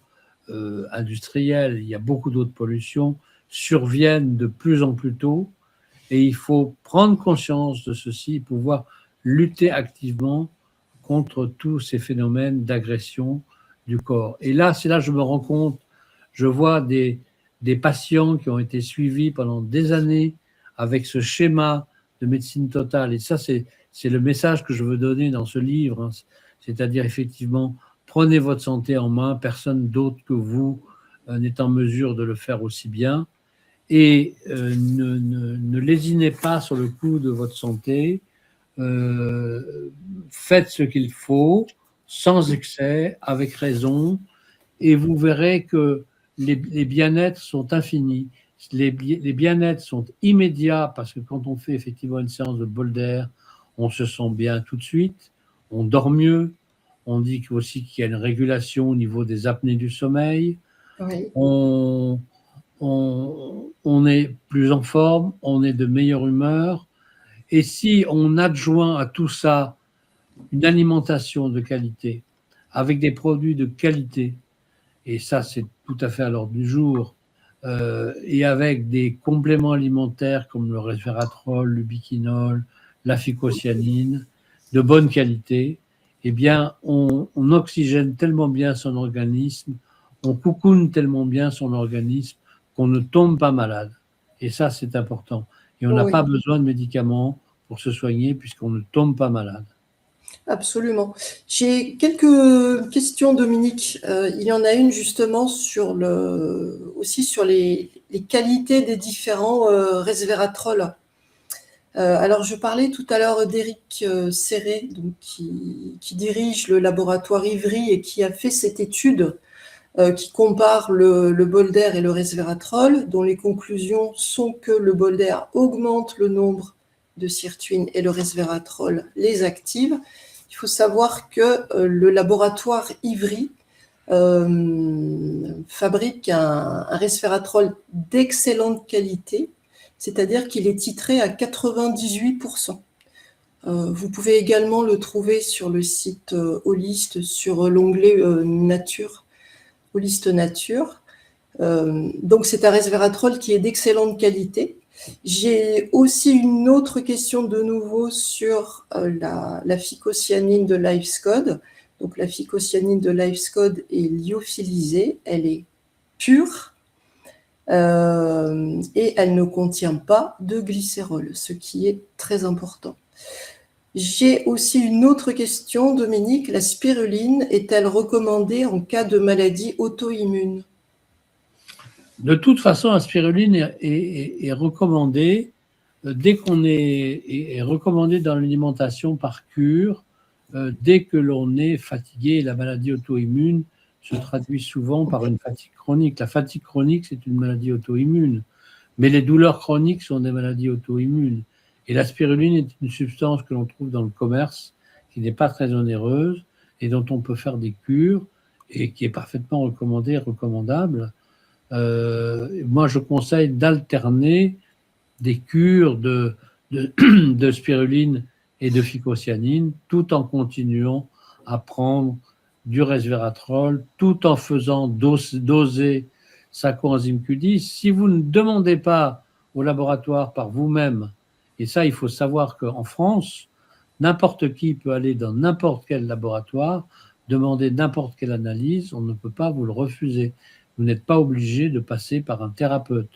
industrielle, il y a beaucoup d'autres pollutions, surviennent de plus en plus tôt. Et il faut prendre conscience de ceci, pouvoir lutter activement contre tous ces phénomènes d'agression du corps. Et là, c'est là que je me rends compte, je vois des patients qui ont été suivis pendant des années avec ce schéma de médecine totale. Et ça, c'est le message que je veux donner dans ce livre, hein. C'est-à-dire, effectivement, prenez votre santé en main, personne d'autre que vous n'est en mesure de le faire aussi bien. Et ne lésinez pas sur le coup de votre santé. Faites ce qu'il faut, sans excès, avec raison, et vous verrez que les bien-être sont infinis. Les bien-être sont immédiats, parce que quand on fait effectivement une séance de bol d'air, on se sent bien tout de suite, on dort mieux, on dit aussi qu'il y a une régulation au niveau des apnées du sommeil, Oui. On est plus en forme, on est de meilleure humeur. Et si on adjoint à tout ça une alimentation de qualité, avec des produits de qualité, et ça c'est tout à fait à l'ordre du jour, et avec des compléments alimentaires comme le resveratrol, le biquinol, la phycocyanine, de bonne qualité, eh bien on oxygène tellement bien son organisme, on coucoune tellement bien son organisme qu'on ne tombe pas malade. Et ça c'est important. Et on n'a Oui. pas besoin de médicaments pour se soigner puisqu'on ne tombe pas malade. Absolument. J'ai quelques questions, Dominique. Il y en a une justement aussi sur les qualités des différents resveratrol. Alors, je parlais tout à l'heure d'Éric Serré, donc, qui dirige le laboratoire Ivry et qui a fait cette étude qui compare le Bolder et le resveratrol, dont les conclusions sont que le Bolder augmente le nombre de sirtuines et le resveratrol les active. Il faut savoir que le laboratoire Ivry fabrique un resveratrol d'excellente qualité, c'est-à-dire qu'il est titré à 98%. Vous pouvez également le trouver sur le site Holist, sur l'onglet Nature, Holist Nature. Donc c'est un resveratrol qui est d'excellente qualité. J'ai aussi une autre question de nouveau sur la phycocyanine de Livescode. Donc la phycocyanine de Livescode est lyophilisée, elle est pure et elle ne contient pas de glycérol, ce qui est très important. J'ai aussi une autre question, Dominique. La spiruline est-elle recommandée en cas de maladie auto-immune ? De toute façon, la spiruline est recommandée dès qu'on est recommandée dans l'alimentation par cure, dès que l'on est fatigué. La maladie auto-immune se traduit souvent par une fatigue chronique. La fatigue chronique, c'est une maladie auto-immune, mais les douleurs chroniques sont des maladies auto-immunes. Et la spiruline est une substance que l'on trouve dans le commerce, qui n'est pas très onéreuse et dont on peut faire des cures et qui est parfaitement recommandée et recommandable. Moi, je conseille d'alterner des cures de spiruline et de phycocyanine tout en continuant à prendre du resveratrol, tout en faisant doser sa coenzyme Q10. Si vous ne demandez pas au laboratoire par vous-même, et ça, il faut savoir qu'en France, n'importe qui peut aller dans n'importe quel laboratoire, demander n'importe quelle analyse, on ne peut pas vous le refuser. Vous n'êtes pas obligé de passer par un thérapeute.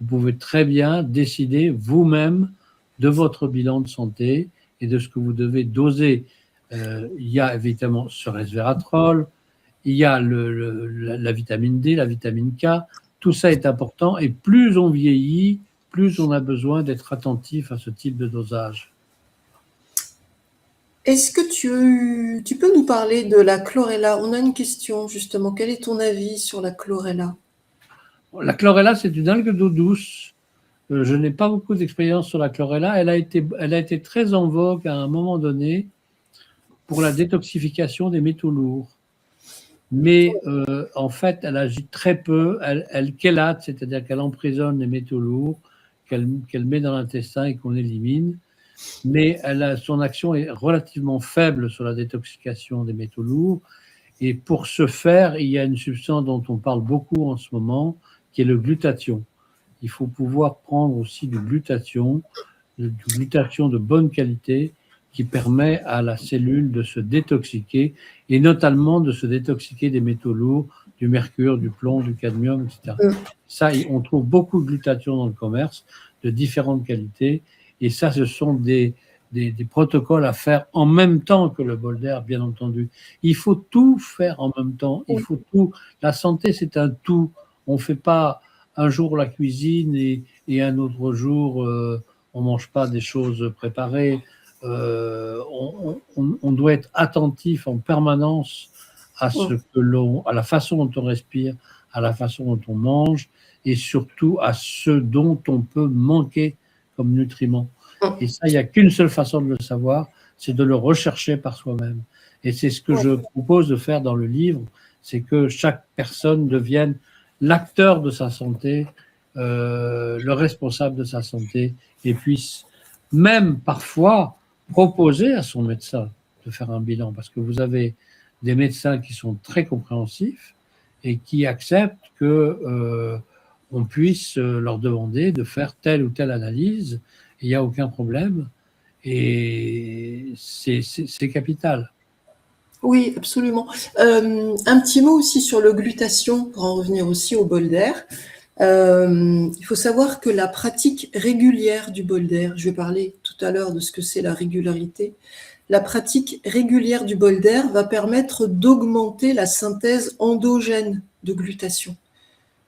Vous pouvez très bien décider vous-même de votre bilan de santé et de ce que vous devez doser. Il y a évidemment ce resveratrol, il y a la vitamine D, la vitamine K. Tout ça est important et plus on vieillit, plus on a besoin d'être attentif à ce type de dosage. Est-ce que tu peux nous parler de la chlorella ? On a une question justement. Quel est ton avis sur la chlorella ? La chlorella, c'est une algue d'eau douce. Je n'ai pas beaucoup d'expérience sur la chlorella. Elle a été très en vogue à un moment donné pour la détoxification des métaux lourds. Mais en fait, elle agit très peu. Elle chélate, c'est-à-dire qu'elle emprisonne les métaux lourds, qu'elle met dans l'intestin et qu'on élimine. Mais son action est relativement faible sur la détoxification des métaux lourds. Et pour ce faire, il y a une substance dont on parle beaucoup en ce moment, qui est le glutathion. Il faut pouvoir prendre aussi du glutathion de bonne qualité qui permet à la cellule de se détoxiquer et notamment de se détoxiquer des métaux lourds, du mercure, du plomb, du cadmium, etc. Ça, on trouve beaucoup de glutathion dans le commerce de différentes qualités et ça, ce sont des protocoles à faire en même temps que le bol d'air, bien entendu. Il faut tout faire en même temps. Il faut tout. La santé, c'est un tout. On ne fait pas un jour la cuisine et un autre jour, on ne mange pas des choses préparées. On doit être attentif en permanence à à la façon dont on respire, à la façon dont on mange et surtout à ce dont on peut manquer comme nutriments. Et ça, il n'y a qu'une seule façon de le savoir, c'est de le rechercher par soi-même. Et c'est ce que je propose de faire dans le livre, c'est que chaque personne devienne l'acteur de sa santé, le responsable de sa santé, et puisse même parfois proposer à son médecin de faire un bilan, parce que vous avez des médecins qui sont très compréhensifs et qui acceptent que on puisse leur demander de faire telle ou telle analyse. Il n'y a aucun problème et c'est capital. Oui, absolument. Un petit mot aussi sur le glutathion, pour en revenir aussi au bol d'air. Il faut savoir que la pratique régulière du bol d'air, je vais parler tout à l'heure de ce que c'est la régularité, la pratique régulière du bol d'air va permettre d'augmenter la synthèse endogène de glutathion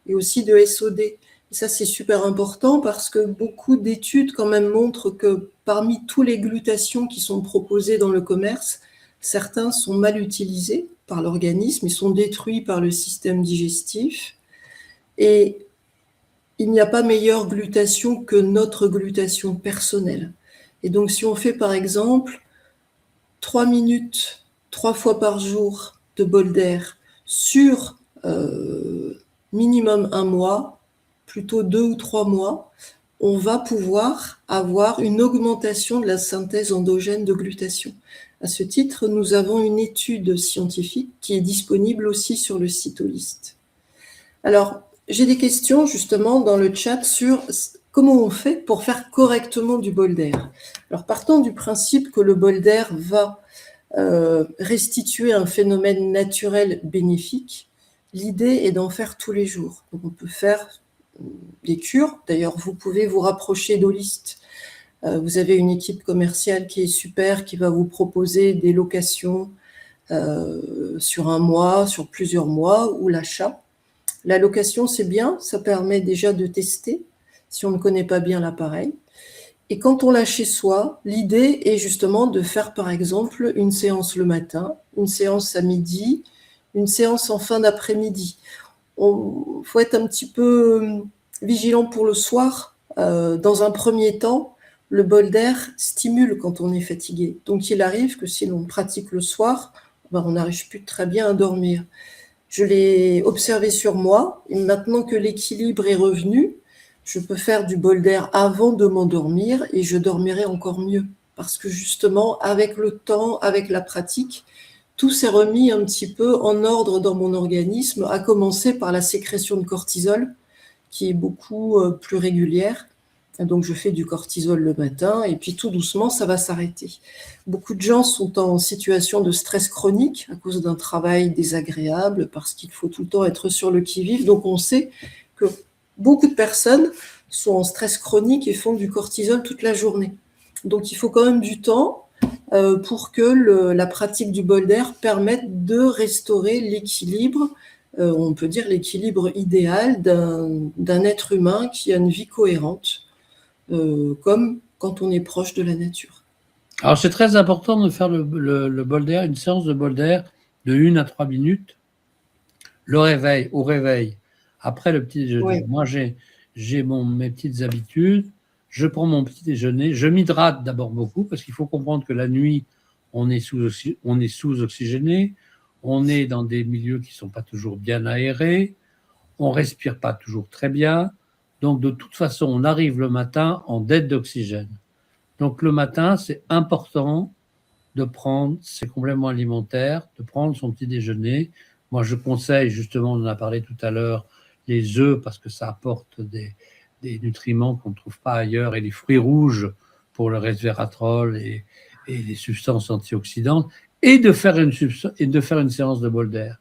et aussi de SOD. Et ça, c'est super important parce que beaucoup d'études quand même montrent que parmi tous les glutations qui sont proposés dans le commerce, certains sont mal utilisés par l'organisme, ils sont détruits par le système digestif. Et il n'y a pas meilleure glutation que notre glutation personnelle. Et donc, si on fait par exemple 3 minutes, 3 fois par jour de bol d'air sur minimum 1 mois, plutôt 2 ou 3 mois, on va pouvoir avoir une augmentation de la synthèse endogène de glutathion. À ce titre, nous avons une étude scientifique qui est disponible aussi sur le site Holist. Alors, j'ai des questions justement dans le chat sur comment on fait pour faire correctement du bol d'air. Alors, partons du principe que le bol d'air va restituer un phénomène naturel bénéfique. L'idée est d'en faire tous les jours. Donc, on peut faire des cures. D'ailleurs, vous pouvez vous rapprocher d'Holist. Vous avez une équipe commerciale qui est super, qui va vous proposer des locations sur 1 mois, sur plusieurs mois, ou l'achat. La location, c'est bien, ça permet déjà de tester si on ne connaît pas bien l'appareil. Et quand on l'a chez soi, l'idée est justement de faire par exemple une séance le matin, une séance à midi, une séance en fin d'après-midi. Il faut être un petit peu vigilant pour le soir. Dans un premier temps, le bol d'air stimule quand on est fatigué. Donc il arrive que si l'on pratique le soir, on n'arrive plus très bien à dormir. Je l'ai observé sur moi, et maintenant que l'équilibre est revenu, je peux faire du bol d'air avant de m'endormir et je dormirai encore mieux. Parce que justement, avec le temps, avec la pratique, tout s'est remis un petit peu en ordre dans mon organisme, à commencer par la sécrétion de cortisol, qui est beaucoup plus régulière. Donc, je fais du cortisol le matin et puis tout doucement, ça va s'arrêter. Beaucoup de gens sont en situation de stress chronique à cause d'un travail désagréable parce qu'il faut tout le temps être sur le qui-vive. Donc, on sait que beaucoup de personnes sont en stress chronique et font du cortisol toute la journée. Donc, il faut quand même du temps pour que la pratique du bol d'air permette de restaurer l'équilibre, on peut dire l'équilibre idéal d'un être humain qui a une vie cohérente. Comme quand on est proche de la nature. Alors, c'est très important de faire le bol d'air, une séance de bol d'air de 1 à 3 minutes, au réveil, après le petit déjeuner. Oui. Moi, j'ai mes petites habitudes, je prends mon petit déjeuner, je m'hydrate d'abord beaucoup, parce qu'il faut comprendre que la nuit, on est sous-oxygéné, on est dans des milieux qui ne sont pas toujours bien aérés, on ne respire pas toujours très bien, donc de toute façon, on arrive le matin en dette d'oxygène. Donc le matin, c'est important de prendre ses compléments alimentaires, de prendre son petit déjeuner. Moi, je conseille, justement, on en a parlé tout à l'heure, les œufs parce que ça apporte des nutriments qu'on ne trouve pas ailleurs, et les fruits rouges pour le resveratrol et les substances antioxydantes, et de faire une séance de bol d'air.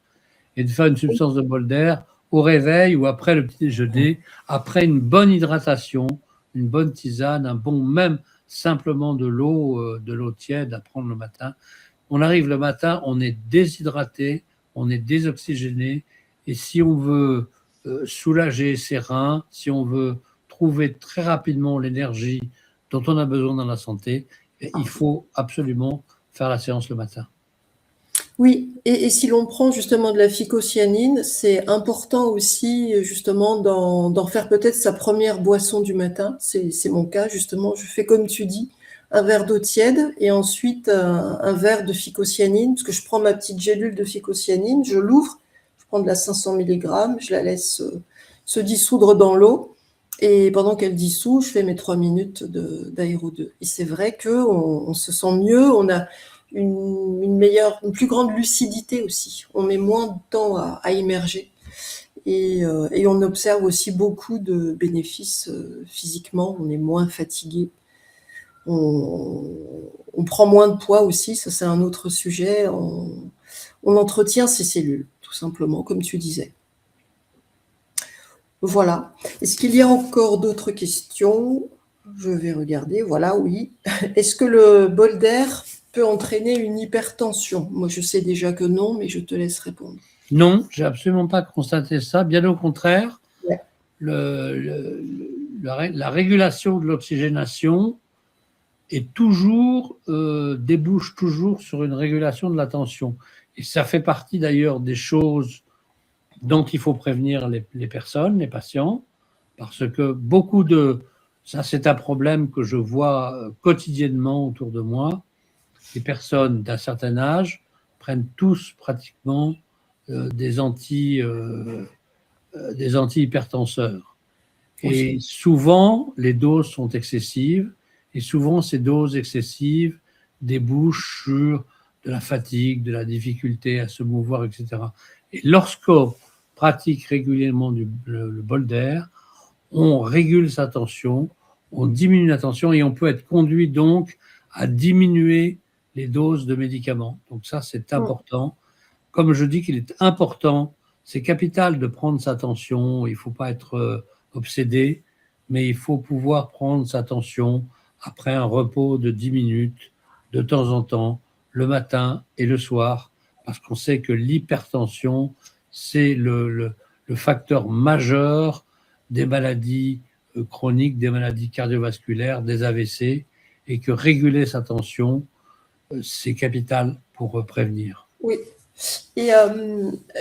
Et de faire une substance de bol d'air au réveil ou après le petit déjeuner, après une bonne hydratation, une bonne tisane, un bon, même simplement de l'eau tiède à prendre le matin. On arrive le matin, on est déshydraté, on est désoxygéné, et si on veut soulager ses reins, si on veut trouver très rapidement l'énergie dont on a besoin dans la santé, il faut absolument faire la séance le matin. Oui, et si l'on prend justement de la phycocyanine, c'est important aussi justement d'en faire peut-être sa première boisson du matin. C'est mon cas justement. Je fais comme tu dis, un verre d'eau tiède et ensuite un verre de phycocyanine, parce que je prends ma petite gélule de phycocyanine, je l'ouvre, je prends de la 500 mg, je la laisse se dissoudre dans l'eau. Et pendant qu'elle dissout, je fais mes 3 minutes d'aéro 2. Et c'est vrai qu'on se sent mieux, on a une plus grande lucidité aussi. On met moins de temps à immerger. Et on observe aussi beaucoup de bénéfices physiquement. On est moins fatigué. On prend moins de poids aussi. Ça, c'est un autre sujet. On entretient ses cellules, tout simplement, comme tu disais. Voilà. Est-ce qu'il y a encore d'autres questions? Je vais regarder. Voilà, oui. Est-ce que le bol d'air peut entraîner une hypertension? Moi, je sais déjà que non, mais je te laisse répondre. Non, j'ai absolument pas constaté ça. Bien au contraire, Ouais. la régulation de l'oxygénation est toujours, débouche toujours sur une régulation de la tension. Et ça fait partie d'ailleurs des choses dont il faut prévenir les personnes, les patients, parce que ça c'est un problème que je vois quotidiennement autour de moi, les personnes d'un certain âge prennent tous pratiquement des antihypertenseurs. Et souvent, les doses sont excessives, et souvent, ces doses excessives débouchent sur de la fatigue, de la difficulté à se mouvoir, etc. Et lorsqu'on pratique régulièrement le bol d'air, on régule sa tension, on diminue la tension et on peut être conduit donc à diminuer les doses de médicaments. Donc ça, c'est important. Comme je dis qu'il est important, c'est capital de prendre sa tension, il ne faut pas être obsédé, mais il faut pouvoir prendre sa tension après un repos de 10 minutes, de temps en temps, le matin et le soir, parce qu'on sait que l'hypertension, c'est le facteur majeur des maladies chroniques, des maladies cardiovasculaires, des AVC, et que réguler sa tension, c'est capital pour prévenir. Oui. Et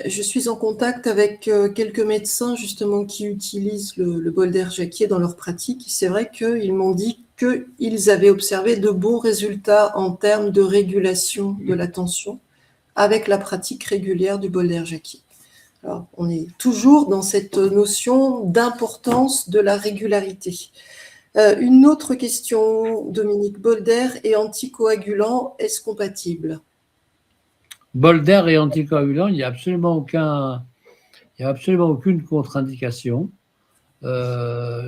je suis en contact avec quelques médecins justement qui utilisent le bol d'air Jacquier dans leur pratique. C'est vrai qu'ils m'ont dit qu'ils avaient observé de bons résultats en termes de régulation de la tension avec la pratique régulière du bol d'air Jacquier. Alors, on est toujours dans cette notion d'importance de la régularité. Une autre question, Dominique. Bol d'air et anticoagulant, est-ce compatible? Bol d'air et anticoagulant, il n'y a absolument aucune contre-indication. La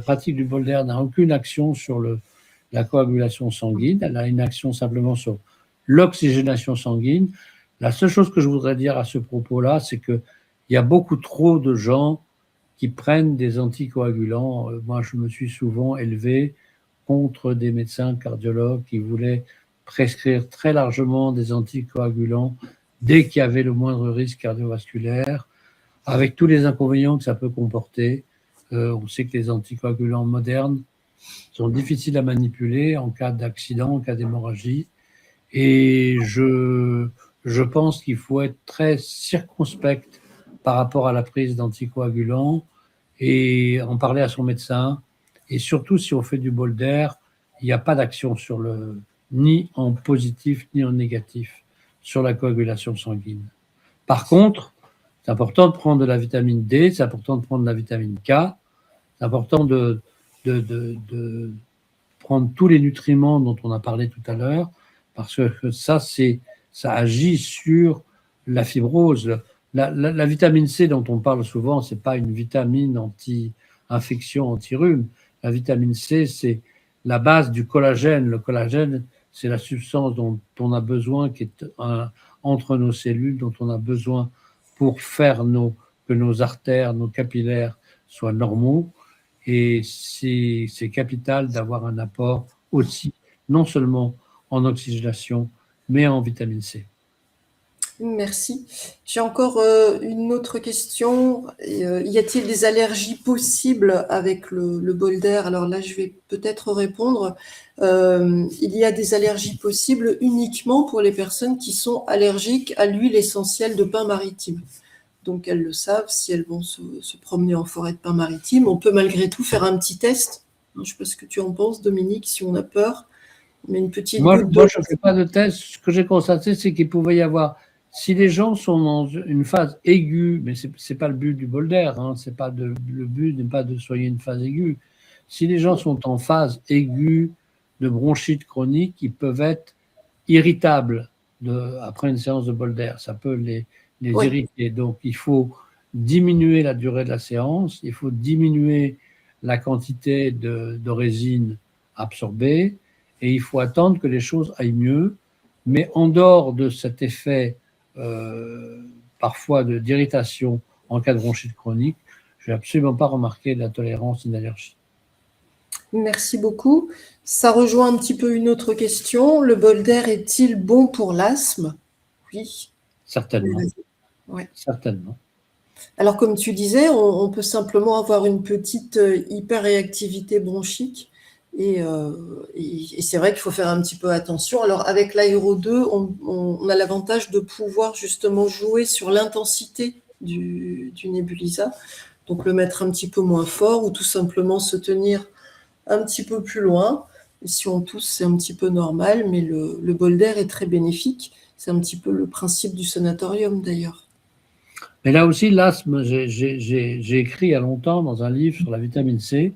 pratique du bol d'air n'a aucune action sur la coagulation sanguine. Elle a une action simplement sur l'oxygénation sanguine. La seule chose que je voudrais dire à ce propos-là, c'est qu'il y a beaucoup trop de gens qui prennent des anticoagulants. Moi, je me suis souvent élevé contre des médecins cardiologues qui voulaient prescrire très largement des anticoagulants dès qu'il y avait le moindre risque cardiovasculaire, avec tous les inconvénients que ça peut comporter. On sait que les anticoagulants modernes sont difficiles à manipuler en cas d'accident, en cas d'hémorragie. Et je pense qu'il faut être très circonspect par rapport à la prise d'anticoagulants et en parler à son médecin. Et surtout, si on fait du bol d'air, il n'y a pas d'action ni en positif ni en négatif sur la coagulation sanguine. Par contre, c'est important de prendre de la vitamine D, c'est important de prendre de la vitamine K, c'est important de prendre tous les nutriments dont on a parlé tout à l'heure, parce que ça agit sur la fibrose. La vitamine C dont on parle souvent, ce n'est pas une vitamine anti-infection, anti-rhume. La vitamine C, c'est la base du collagène. Le collagène, c'est la substance dont on a besoin, qui est entre nos cellules, dont on a besoin pour faire que nos artères, nos capillaires soient normaux. Et c'est capital d'avoir un apport aussi, non seulement en oxygénation, mais en vitamine C. Merci. J'ai encore une autre question. Y a-t-il des allergies possibles avec le bol d'air? Alors là, je vais peut-être répondre. Il y a des allergies possibles uniquement pour les personnes qui sont allergiques à l'huile essentielle de pin maritime. Donc, elles le savent, si elles vont se promener en forêt de pin maritime, on peut malgré tout faire un petit test. Je ne sais pas ce que tu en penses, Dominique, si on a peur. On met une petite Moi, goutte d'eau. je ne fais pas de test. Ce que j'ai constaté, c'est qu'il pouvait y avoir Si les gens sont dans une phase aiguë, mais c'est pas le but du bol d'air, hein, le but n'est pas de soigner une phase aiguë. Si les gens sont en phase aiguë de bronchite chronique, ils peuvent être irritables après une séance de bol d'air. Ça peut les Oui. irriter. Donc, il faut diminuer la durée de la séance, il faut diminuer la quantité de résine absorbée et il faut attendre que les choses aillent mieux. Mais en dehors de cet effet parfois d'irritation en cas de bronchite chronique, je n'ai absolument pas remarqué de la tolérance ni d'allergie. Merci beaucoup. Ça rejoint un petit peu une autre question. Le bol d'air est-il bon pour l'asthme? Oui. Certainement. Ouais. Certainement. Alors, comme tu disais, on peut simplement avoir une petite hyperréactivité bronchique. Et c'est vrai qu'il faut faire un petit peu attention. Alors, avec l'aéro 2, on a l'avantage de pouvoir justement jouer sur l'intensité du Nebuliza. Donc, le mettre un petit peu moins fort ou tout simplement se tenir un petit peu plus loin. Et si on tousse, c'est un petit peu normal, mais le bol d'air est très bénéfique. C'est un petit peu le principe du sanatorium d'ailleurs. Mais là aussi, l'asthme, j'ai écrit il y a longtemps dans un livre sur la vitamine C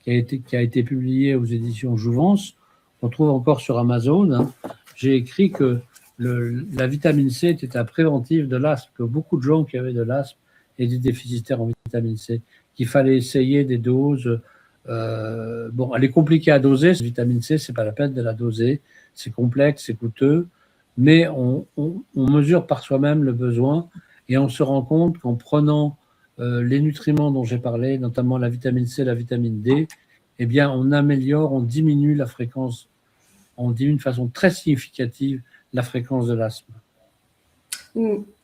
qui a été publié aux éditions Jouvence. On trouve encore sur Amazon. Hein. J'ai écrit que la vitamine C était un préventif de l'asthme, que beaucoup de gens qui avaient de l'asthme étaient déficitaires en vitamine C, qu'il fallait essayer des doses. Bon, elle est compliquée à doser, cette vitamine C, c'est pas la peine de la doser, c'est complexe, c'est coûteux, mais on mesure par soi-même le besoin et on se rend compte qu'en prenant les nutriments dont j'ai parlé, notamment la vitamine C, la vitamine D, eh bien, on améliore, on diminue la fréquence, on diminue de façon très significative la fréquence de l'asthme.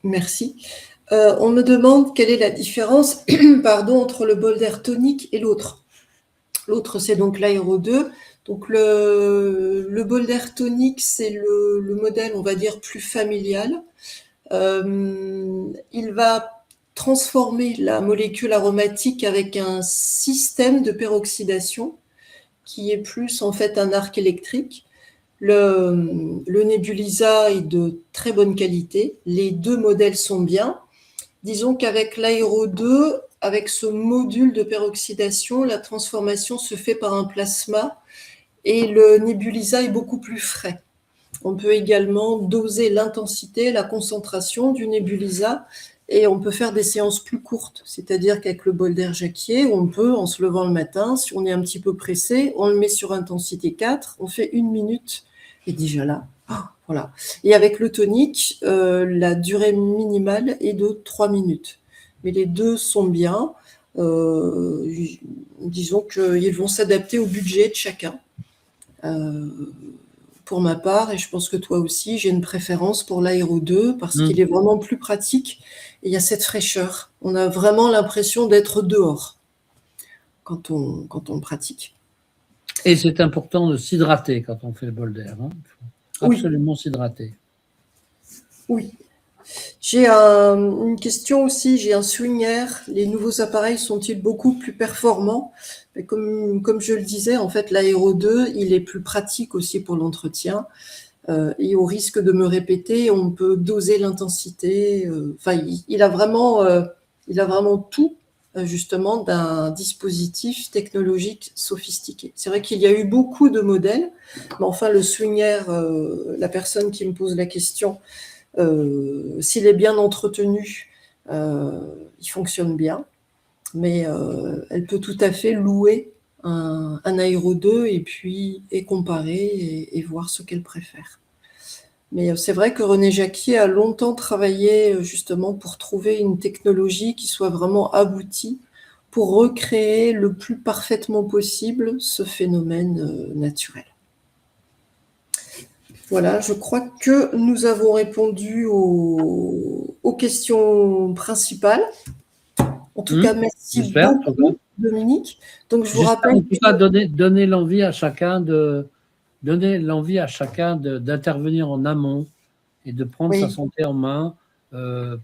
Merci. On me demande quelle est la différence entre le bol d'air tonique et l'autre. L'autre, c'est donc l'aéro 2. Donc, le bol d'air tonique, c'est le modèle, on va dire, plus familial. Il va transformer la molécule aromatique avec un système de peroxydation qui est plus en fait un arc électrique. Le Nebuliza est de très bonne qualité. Les deux modèles sont bien. Disons qu'avec l'aéro 2, avec ce module de peroxydation, la transformation se fait par un plasma et le Nebuliza est beaucoup plus frais. On peut également doser l'intensité, la concentration du Nebuliza et on peut faire des séances plus courtes. C'est-à-dire qu'avec le bol d'air Jacquier, on peut, en se levant le matin, si on est un petit peu pressé, on le met sur intensité 4, on fait 1 minute et déjà là, voilà. Et avec le tonique, la durée minimale est de 3 minutes. Mais les deux sont bien. Disons qu'ils vont s'adapter au budget de chacun. Pour ma part, et je pense que toi aussi, j'ai une préférence pour l'aéro 2 parce qu'il est vraiment plus pratique et il y a cette fraîcheur. On a vraiment l'impression d'être dehors quand on pratique. Et c'est important de s'hydrater quand on fait le bol d'air. Hein. Il faut absolument s'hydrater. Oui. J'ai une question aussi, j'ai un Swinger. Les nouveaux appareils sont-ils beaucoup plus performants? Mais comme je le disais, en fait, l'aéro 2, il est plus pratique aussi pour l'entretien. Et au risque de me répéter, on peut doser l'intensité. Enfin, il a vraiment tout, justement, d'un dispositif technologique sophistiqué. C'est vrai qu'il y a eu beaucoup de modèles, mais enfin, le Swinger, la personne qui me pose la question, s'il est bien entretenu, il fonctionne bien, mais elle peut tout à fait louer un aéro 2 et comparer et voir ce qu'elle préfère. Mais c'est vrai que René Jacquier a longtemps travaillé justement pour trouver une technologie qui soit vraiment aboutie pour recréer le plus parfaitement possible ce phénomène naturel. Voilà, je crois que nous avons répondu aux questions principales. En tout cas, merci beaucoup, Dominique. Donc, je vous rappelle. En tout cas, donner l'envie à chacun d'intervenir en amont et de prendre sa santé en main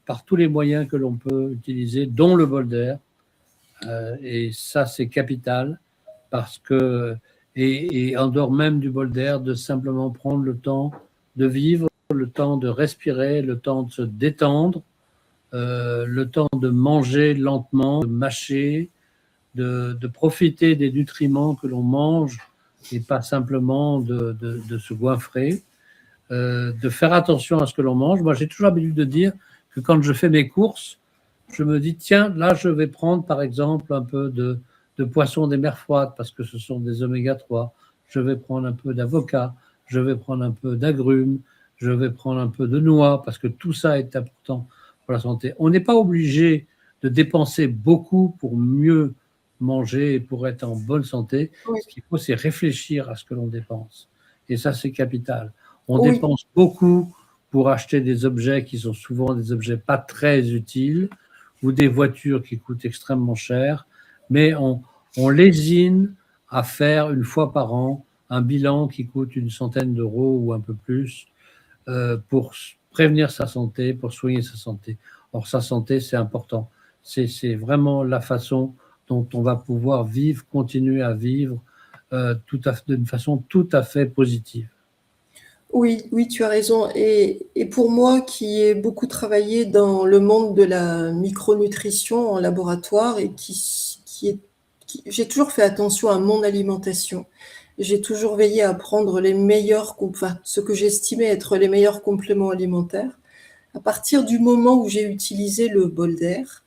par tous les moyens que l'on peut utiliser, dont le bol d'air. Et ça, c'est capital parce que, et en dehors même du bol d'air, de simplement prendre le temps de vivre le temps de respirer, le temps de se détendre, le temps de manger lentement, de mâcher, de profiter des nutriments que l'on mange et pas simplement de se goinfrer, de faire attention à ce que l'on mange. Moi, j'ai toujours l'habitude de dire que quand je fais mes courses, je me dis, tiens, là, je vais prendre, par exemple, un peu de poisson des mers froides parce que ce sont des oméga 3. Je vais prendre un peu d'avocat, je vais prendre un peu d'agrumes, je vais prendre un peu de noix parce que tout ça est important pour la santé. On n'est pas obligé de dépenser beaucoup pour mieux manger et pour être en bonne santé. Oui. Ce qu'il faut, c'est réfléchir à ce que l'on dépense. Et ça, c'est capital. On Oui. dépense beaucoup pour acheter des objets qui sont souvent des objets pas très utiles ou des voitures qui coûtent extrêmement cher, mais on lésine à faire une fois par an un bilan qui coûte une centaine d'euros ou un peu plus pour prévenir sa santé, pour soigner sa santé. Or, sa santé, c'est important. C'est vraiment la façon dont on va pouvoir vivre, continuer à vivre d'une façon tout à fait positive. Oui, oui, tu as raison. Et pour moi, qui ai beaucoup travaillé dans le monde de la micronutrition en laboratoire et j'ai toujours fait attention à mon alimentation. J'ai toujours veillé à prendre ce que j'estimais être les meilleurs compléments alimentaires. À partir du moment où j'ai utilisé le bol d'air,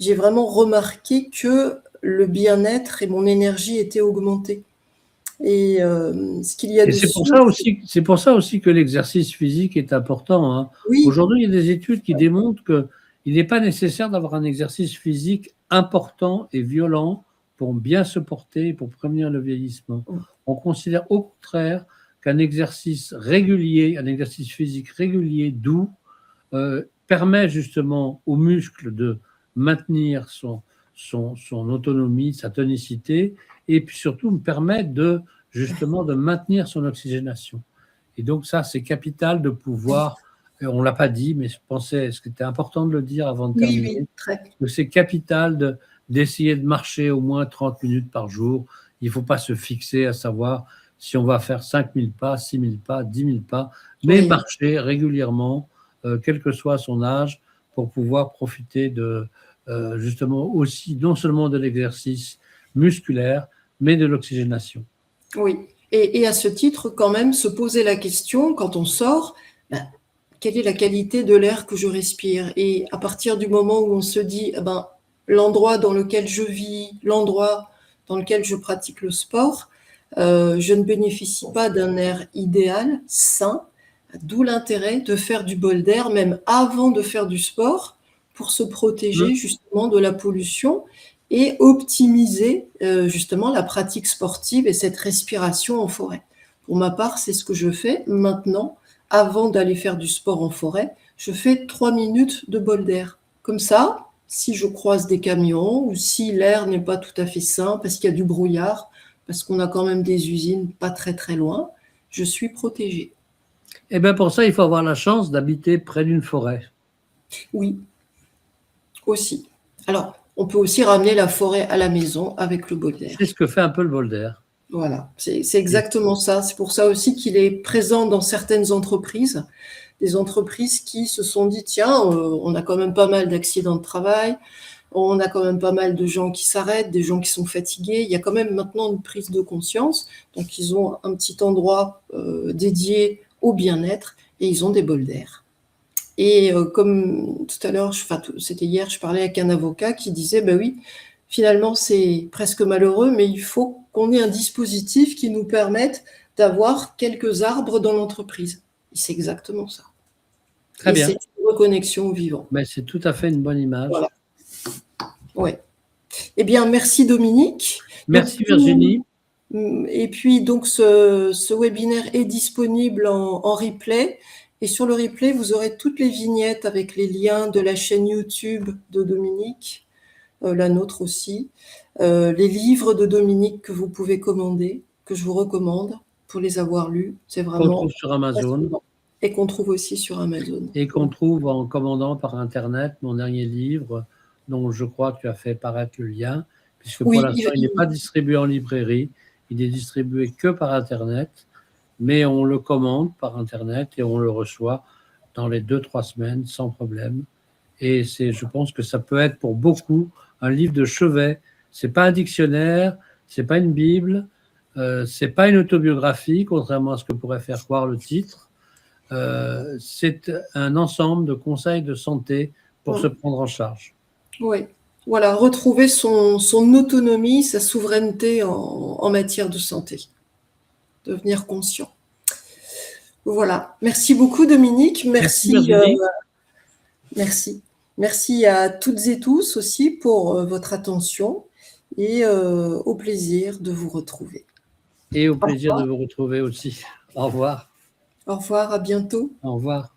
j'ai vraiment remarqué que le bien-être et mon énergie étaient augmentés. Et ce qu'il y a Et dessus. c'est pour ça aussi que l'exercice physique est important. Hein. Oui. Aujourd'hui, il y a des études qui démontrent qu'il n'est pas nécessaire d'avoir un exercice physique important et violent pour bien se porter, pour prévenir le vieillissement. On considère au contraire qu'un exercice régulier, un exercice physique régulier, doux, permet justement aux muscles de maintenir son autonomie, sa tonicité, et puis surtout permet justement de maintenir son oxygénation. Et donc ça, c'est capital de pouvoir, on ne l'a pas dit, mais je pensais, ce qui était important de le dire avant de terminer, oui, très. Que c'est capital d'essayer de marcher au moins 30 minutes par jour. Il ne faut pas se fixer à savoir si on va faire 5000 pas, 6000 pas, 10 000 pas, mais marcher régulièrement, quel que soit son âge, pour pouvoir profiter justement aussi, non seulement de l'exercice musculaire, mais de l'oxygénation. Oui, et à ce titre, quand même, se poser la question, quand on sort, quelle est la qualité de l'air que je respire? Et à partir du moment où on se dit, l'endroit dans lequel je vis, l'endroit dans lequel je pratique le sport, je ne bénéficie pas d'un air idéal, sain, d'où l'intérêt de faire du bol d'air, même avant de faire du sport, pour se protéger justement de la pollution et optimiser justement la pratique sportive et cette respiration en forêt. Pour ma part, c'est ce que je fais maintenant. Avant d'aller faire du sport en forêt, je fais 3 minutes de bol d'air. Comme ça, si je croise des camions ou si l'air n'est pas tout à fait sain parce qu'il y a du brouillard, parce qu'on a quand même des usines pas très très loin, je suis protégée. Et bien pour ça, il faut avoir la chance d'habiter près d'une forêt. Oui, aussi. Alors, on peut aussi ramener la forêt à la maison avec le bol d'air. C'est ce que fait un peu le bol d'air. Voilà, c'est exactement ça. C'est pour ça aussi qu'il est présent dans certaines entreprises, des entreprises qui se sont dit, tiens, on a quand même pas mal d'accidents de travail, on a quand même pas mal de gens qui s'arrêtent, des gens qui sont fatigués. Il y a quand même maintenant une prise de conscience. Donc, ils ont un petit endroit dédié au bien-être et ils ont des bols d'air. Et comme tout à l'heure, c'était hier, je parlais avec un avocat qui disait, ben oui, finalement, c'est presque malheureux, mais il faut qu'on ait un dispositif qui nous permette d'avoir quelques arbres dans l'entreprise. Et c'est exactement ça. Très bien. C'est une reconnexion au vivant. Mais c'est tout à fait une bonne image. Voilà. Ouais. Eh bien, merci Dominique. Merci Virginie. Et puis, donc, ce webinaire est disponible en replay. Et sur le replay, vous aurez toutes les vignettes avec les liens de la chaîne YouTube de Dominique, la nôtre aussi, les livres de Dominique que vous pouvez commander, que je vous recommande pour les avoir lus. C'est vraiment qu'on trouve sur Amazon. Et qu'on trouve aussi sur Amazon. Et qu'on trouve en commandant par Internet mon dernier livre, dont je crois que tu as fait paraître le lien, puisque pour l'instant, il n'est pas distribué en librairie, il est distribué que par Internet. mais on le commande par Internet et on le reçoit dans les 2-3 semaines sans problème. Et je pense que ça peut être pour beaucoup un livre de chevet. C'est pas un dictionnaire, c'est pas une Bible, c'est pas une autobiographie, contrairement à ce que pourrait faire croire le titre. C'est un ensemble de conseils de santé pour se prendre en charge. Oui, voilà, retrouver son autonomie, sa souveraineté en matière de santé, devenir conscient. Voilà, merci beaucoup Dominique, merci à toutes et tous aussi pour votre attention et au plaisir de vous retrouver. Et au plaisir de vous retrouver aussi. Au revoir. Au revoir, à bientôt. Au revoir.